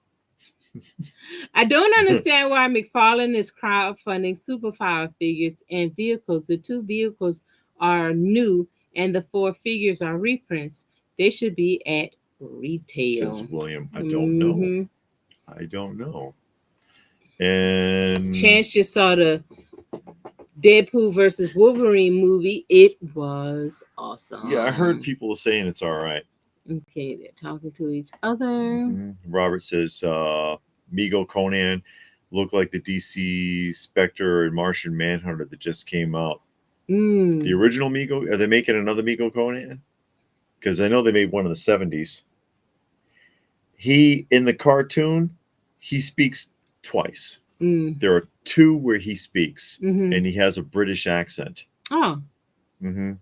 I don't understand why McFarlane is crowdfunding superpower figures and vehicles. The 2 vehicles are new and the 4 figures are reprints. They should be at retail. Says William. I don't know. I don't know. And Chance just saw the Deadpool versus Wolverine movie. It was awesome. Yeah, I heard people saying it's all right. Okay, they're talking to each other. Robert says Mego Conan look like the DC Spectre and Martian Manhunter that just came out. The original Mego, are they making another Mego Conan? Because I know they made one in the 70s. He, in the cartoon, he speaks twice. There are 2 where he speaks, and he has a British accent. Oh. And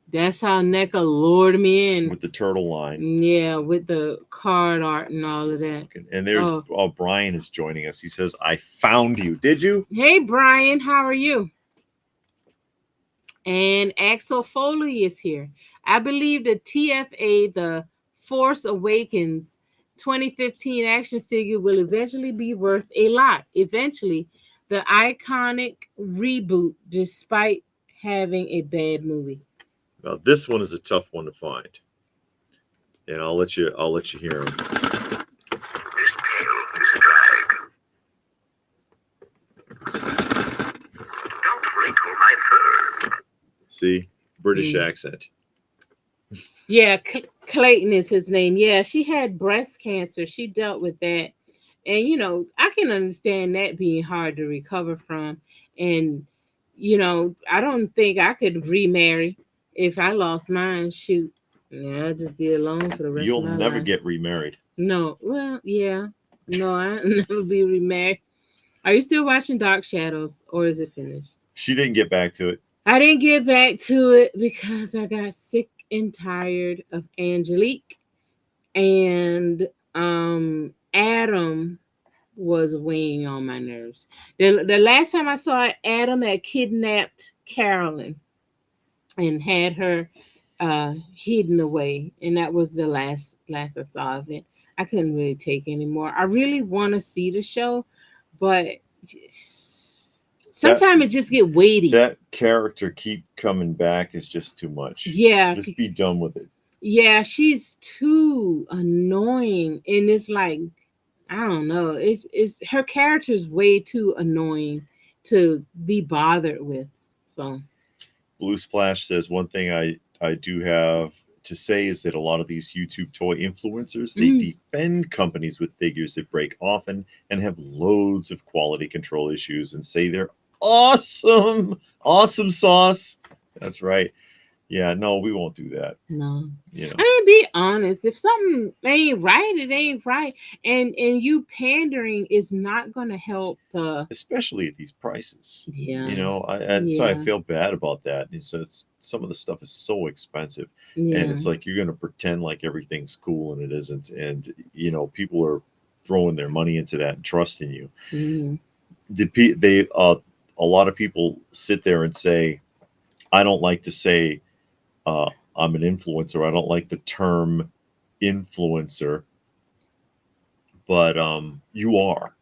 that's how NECA lured me in. With the turtle line. Yeah, with the card art and all of that. And there's Brian is joining us. He says, I found you. Did you? Hey, Brian, how are you? And Axel Foley is here. I believe the TFA, the Force Awakens 2015 action figure will eventually be worth a lot. Eventually, the iconic reboot, despite having a bad movie. Now, this one is a tough one to find, and I'll let you hear him. This tale is strike. Don't wrinkle my fur. See, British accent. Yeah, Clayton is his name. Yeah, she had breast cancer. She dealt with that. And, I can understand that being hard to recover from. And, I don't think I could remarry if I lost mine. Shoot. Yeah, I'd just be alone for the rest of my life. You'll never get remarried. No. Well, yeah. No, I'll never be remarried. Are you still watching Dark Shadows or is it finished? She didn't get back to it. I didn't get back to it because I got sick and tired of Angelique, and Adam was weighing on my nerves. The last time I saw it, Adam had kidnapped Carolyn and had her hidden away, and that was the last I saw of it. I couldn't really take anymore. I really want to see the show, but sometimes it just get weighty. That character keep coming back is just too much. Yeah. Just be done with it. Yeah, she's too annoying. And it's like, I don't know. It's her character's way too annoying to be bothered with. So Blue Splash says one thing I do have to say is that a lot of these YouTube toy influencers, they defend companies with figures that break often and have loads of quality control issues and say they're Awesome. Awesome sauce. That's right. Yeah, no, we won't do that. No. You know. I mean, be honest. If something ain't right, it ain't right. And you pandering is not gonna help the Especially at these prices. yeah. You know, so I Yeah. feel bad about that. It's some of the stuff is so expensive, and Yeah. it's like you're gonna pretend like everything's cool and it isn't, and you know people are throwing their money into that and trusting you. Mm. They a lot of people sit there and say, I don't like to say I'm an influencer. I don't like the term influencer, but you are.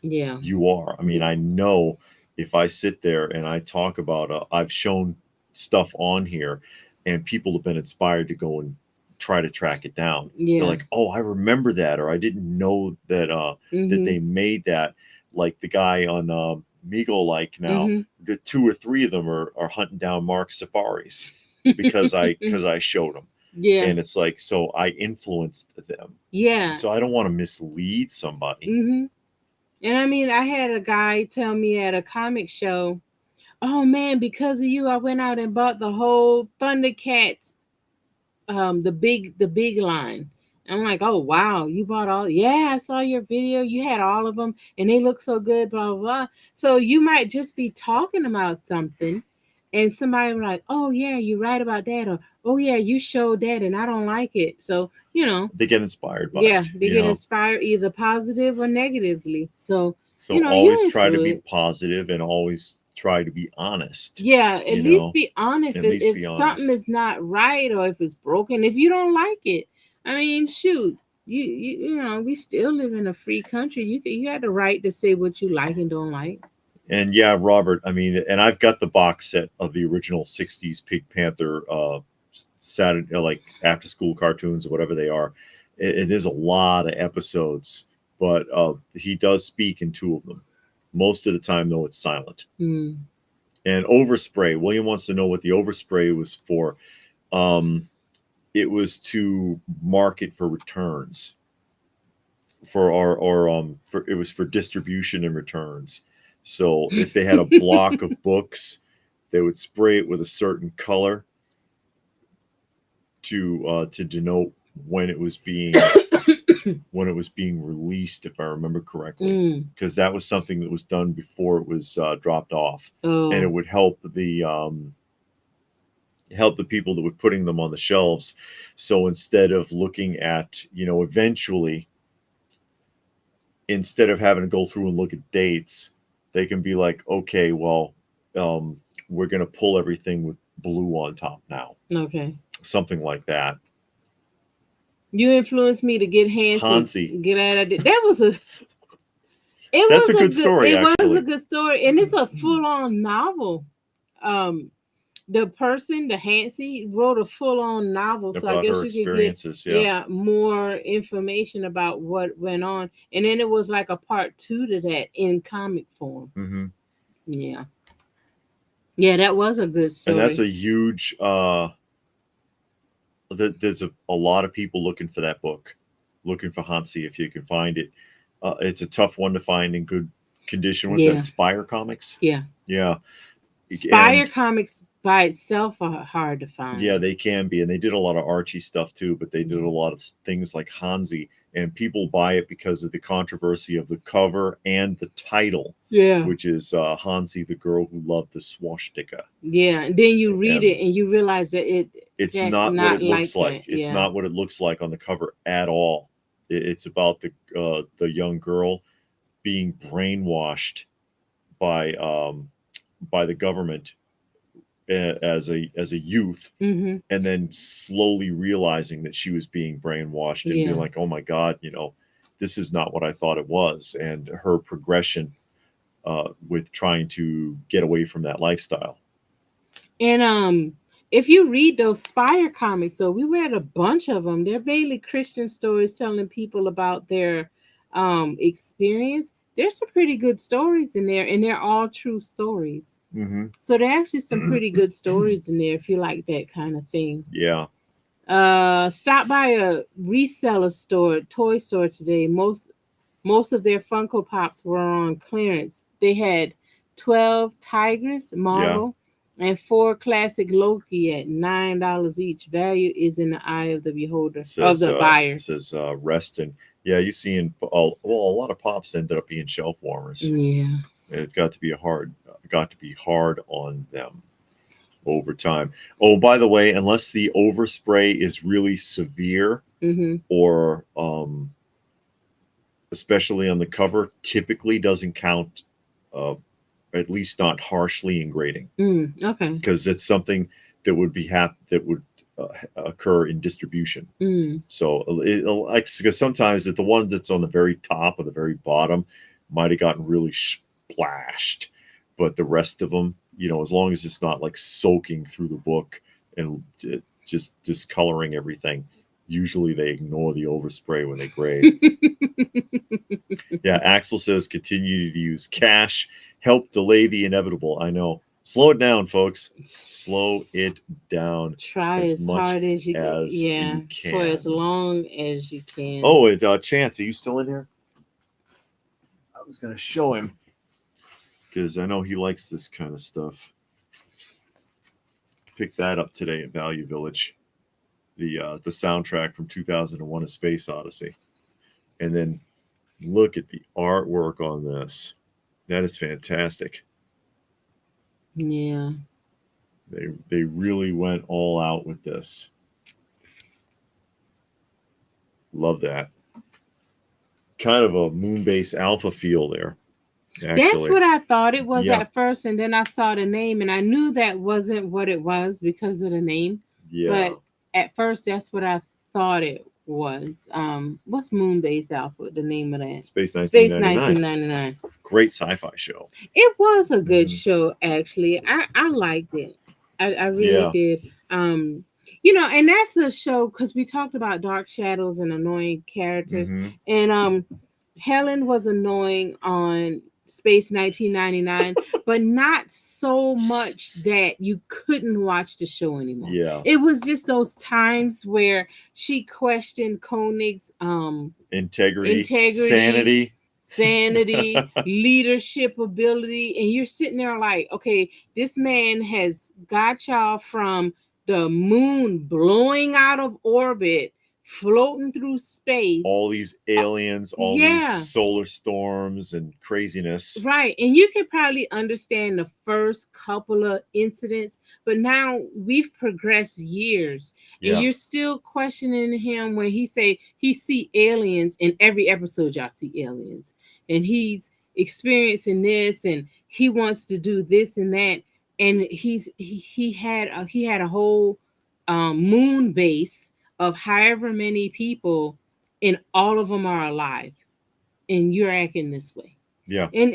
Yeah. You are. I mean, I know if I sit there and I talk about, I've shown stuff on here, and people have been inspired to go and try to track it down. They're Yeah. like, "Oh, I remember that," or "I didn't know that that they Mm-hmm. made that." Like the guy on Migo, like now, Mm-hmm. the two or three of them are hunting down Mark's safaris because I showed them, Yeah. and it's like so I influenced them. Yeah. So I don't want to mislead somebody. Mm-hmm. And I mean, I had a guy tell me at a comic show, "Oh man, because of you, I went out and bought the whole Thundercats, the big line." I'm like, "Oh wow, you bought all?" "Yeah, I saw your video. You had all of them, and they look so good." Blah blah blah. So you might just be talking about something, and somebody will like, "Oh yeah, you're right about that," or "Oh yeah, you showed that, and I don't like it." So They get inspired by yeah, it, they get inspired either positive or negatively. So So you always try to be influence. positive and always try to be honest. Yeah, at You least know, be honest. at If, least if be something honest. is not right or if it's broken, if you don't like it, I mean, shoot, we still live in a free country. You had the right to say what you like and don't like. And yeah, Robert, I mean, and I've got the box set of the original '60s Pink Panther Saturday, like after school cartoons or whatever they are. It is a lot of episodes, but he does speak in two of them. Most of the time, though, it's silent. Hmm. And overspray. William wants to know what the overspray was for. Um, it was to market for returns for our or for it was for distribution and returns. So if they had a block of books, they would spray it with a certain color to denote when it was being released, if I remember correctly, Mm. because that was something that was done before it was dropped off, and it Oh. would help the people that were putting them on the shelves. So instead of looking at, eventually, instead of having to go through and look at dates, they can be like, okay, well, we're going to pull everything with blue on top now, Okay. something like that. You influenced me to get Hansi. Hansi, Get out of it. That was a. It that's a was a good good. story, It was a actually, good story, and it's a full-on novel. Um, the person, the Hansi, wrote a full-on novel, so I about guess her you could get experiences. Yeah. more information about what went on, and then it was like a part two to that in comic form. Hmm. Yeah, yeah, that was a good And that's story. a huge. There's a lot of people looking for that book, looking for Hansi if you can find it. It's a tough one to find in good condition. What's that? Yeah, Spire Comics. yeah. Yeah, Spire and comics by itself are hard to yeah, find. they can be, and they did a lot of Archie stuff too. But they did a lot of things like Hansi, and people buy it because of the controversy of the cover and the title, Yeah, which is Hansi, the girl who loved the swastika. yeah. And then you read And it and you realize that it's that's not what not it looks like like. that. It's Yeah, not what it looks like on the cover at all. It's about the young girl being brainwashed by the government as a youth, mm-hmm. and then slowly realizing that she was being brainwashed and being Yeah. like, oh my god, this is not what I thought it was, and her progression with trying to get away from that lifestyle. And if you read those Spire comics, so we read a bunch of them. They're mainly Christian stories telling people about their experience. There's some pretty good stories in there, and they're all true stories. Mm-hmm. So there are actually some pretty good stories in there if you like that kind of thing. Yeah. Stop by a reseller store, toy store today. Most of their Funko Pops were on clearance. They had 12 Tigress Marvel, and 4 Classic Loki at $9 each. Value is in the eye of the beholder, of the buyers. Says Reston. Yeah, you seeing a lot of pops ended up being shelf warmers. Yeah. It got to be hard on them over time. Oh, by the way, unless the overspray is really severe, or especially on the cover, typically doesn't count, at least not harshly in grading. Okay. Because it's something that would occur in distribution. So because sometimes the one that's on the very top or the very bottom might have gotten really splashed, but the rest of them, as long as it's not like soaking through the book and just discoloring everything, usually they ignore the overspray when they grade. Yeah, Axel says continue to use cash, help delay the inevitable. I know. Slow it down, folks. Slow it down. Try as hard as you can. Yeah, for as long as you can. Oh, Chance, are you still in here? I was going to show him because I know he likes this kind of stuff. Picked that up today at Value Village. The soundtrack from 2001: A Space Odyssey. And then look at the artwork on this. That is fantastic. Yeah. They really went all out with this. Love that. Kind of a Moonbase Alpha feel there. Actually. That's what I thought it was at first, and then I saw the name, and I knew that wasn't what it was because of the name. Yeah. But at first, that's what I thought it was. What's Moonbase Alpha? The name of that? Space 1999. Space 1999. Great sci-fi show. It was a good show, actually. I liked it. I really did. And that's a show because we talked about dark shadows and annoying characters, and Helen was annoying on Space 1999, but not so much that you couldn't watch the show anymore. Yeah, it was just those times where she questioned Koenig's integrity, sanity, leadership ability, and you're sitting there like, okay, this man has got y'all from the moon blowing out of orbit, floating through space, all these aliens, all these solar storms and craziness, right? And you can probably understand the first couple of incidents, but now we've progressed years, and you're still questioning him when he say he see aliens. In every episode y'all see aliens, and he's experiencing this, and he wants to do this and that, and he had a whole moon base of however many people, and all of them are alive, and you're acting this way. Yeah. And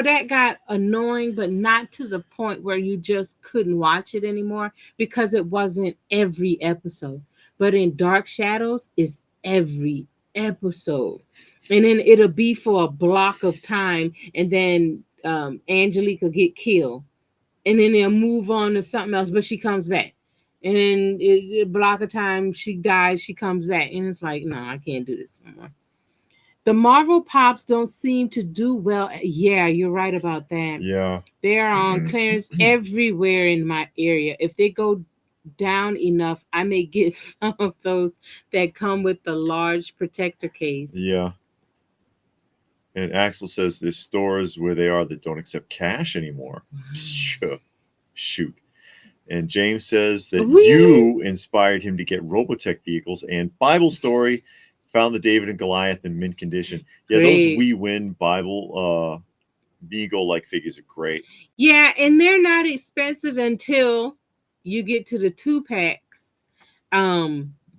that got annoying, but not to the point where you just couldn't watch it anymore, because it wasn't every episode. But in Dark Shadows is every episode, and then it'll be for a block of time, and then Angelica get killed, and then they'll move on to something else, but she comes back. And then a block of time, she dies, she comes back. And it's like, no, I can't do this anymore. The Marvel pops don't seem to do well. Yeah, you're right about that. Yeah. They're on clearance everywhere in my area. If they go down enough, I may get some of those that come with the large protector case. Yeah. And Axel says there's stores where they are that don't accept cash anymore. Shoot. And James says that you inspired him to get Robotech vehicles, and Bible Story found the David and Goliath in mint condition. Yeah, those We Win Bible Beagle-like figures are great. Yeah, and they're not expensive until you get to the 2-packs.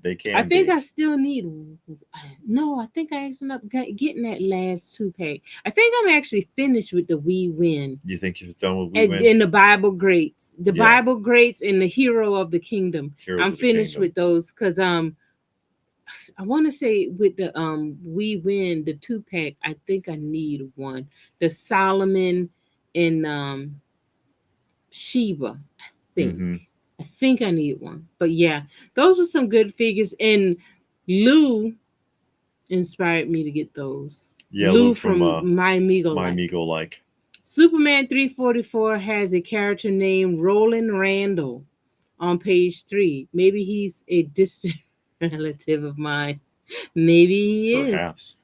They can. I think I still need. No, I think I ended up getting that last 2-pack. I think I'm actually finished with the We Win. You think you're done with We Win? And the Bible Greats, Bible Greats, and the Hero of the Kingdom. I'm finished with those because I want to say with the We Win, the 2-pack. I think I need one. The Solomon and Sheba. I think. I think I need one. But yeah, those are some good figures. And Lou inspired me to get those. Yeah, Lou from My Amigo My Amigo like. Superman 344 has a character named Roland Randall on page 3. Maybe he's a distant relative of mine. Maybe he is. Perhaps.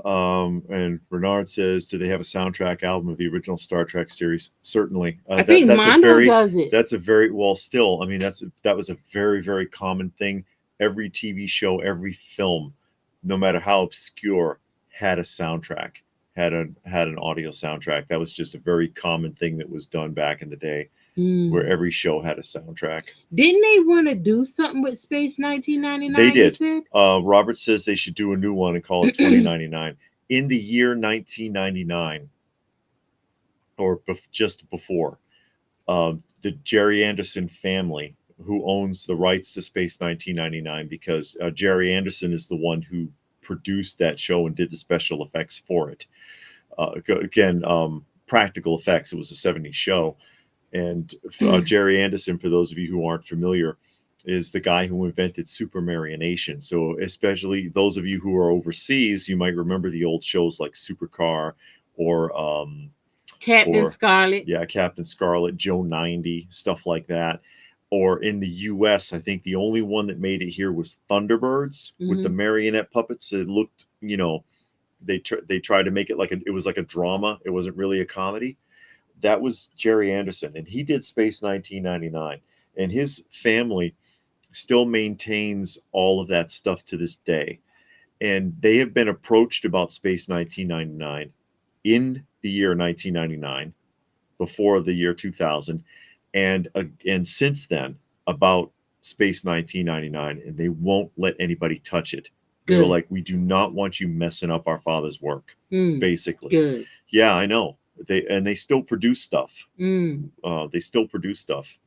And Bernard says, do they have a soundtrack album of the original Star Trek series? Certainly. I think Mondo does it. That's a very, well, still, I mean, that was a very, very common thing. Every TV show, every film, no matter how obscure, had a soundtrack, had an audio soundtrack. That was just a very common thing that was done back in the day, where every show had a soundtrack. Didn't they want to do something with Space 1999? They did. You said? Robert says they should do a new one and call it 2099. In the year 1999, or just before, the Jerry Anderson family, who owns the rights to Space 1999, because Jerry Anderson is the one who produced that show and did the special effects for it. Again, practical effects. It was a 70s show. And Jerry Anderson, for those of you who aren't familiar, is the guy who invented supermarionation. So especially those of you who are overseas, you might remember the old shows like Supercar or Captain Scarlet. Yeah, Captain Scarlet, Joe 90, stuff like that. Or in the U.S., I think the only one that made it here was Thunderbirds with the marionette puppets. It looked, you know, they tried to make it it was like a drama. It wasn't really a comedy. That was Jerry Anderson, and he did Space 1999. And his family still maintains all of that stuff to this day. And they have been approached about Space 1999 in the year 1999, before the year 2000, and since then about Space 1999, and they won't let anybody touch it. They were like, we do not want you messing up our father's work, basically. Good. Yeah, I know. They still produce stuff. They still produce stuff.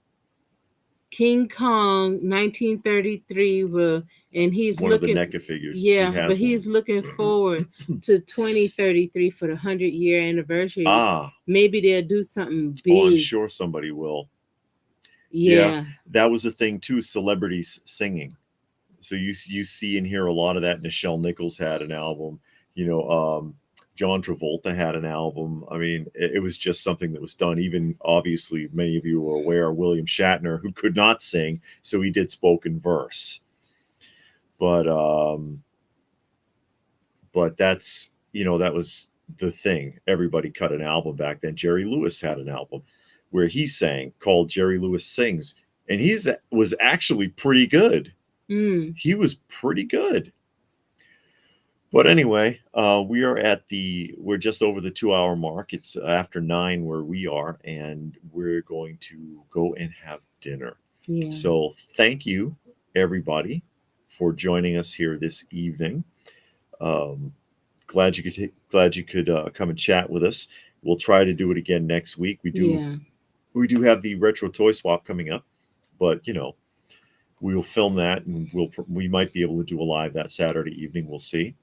King Kong 1933 and he's one looking of the NECA figures. Yeah, but he's looking forward to 2033 for the 100-year anniversary. Maybe they'll do something big. Oh, I'm sure somebody will. Yeah, that was a thing too, celebrities singing. So you see and hear a lot of that. Nichelle Nichols had an album, you know, John Travolta had an album. I mean, it was just something that was done. Even obviously, many of you are aware, William Shatner, who could not sing, so he did spoken verse. But that's, you know, that was the thing. Everybody cut an album back then. Jerry Lewis had an album where he sang, called Jerry Lewis Sings, and was actually pretty good. He was pretty good. But anyway, we're just over the 2-hour mark. It's after 9 where we are, and we're going to go and have dinner. Yeah. So thank you, everybody, for joining us here this evening. Glad you could come and chat with us. We'll try to do it again next week. We do have the retro toy swap coming up, but you know, we will film that, and we might be able to do a live that Saturday evening. We'll see.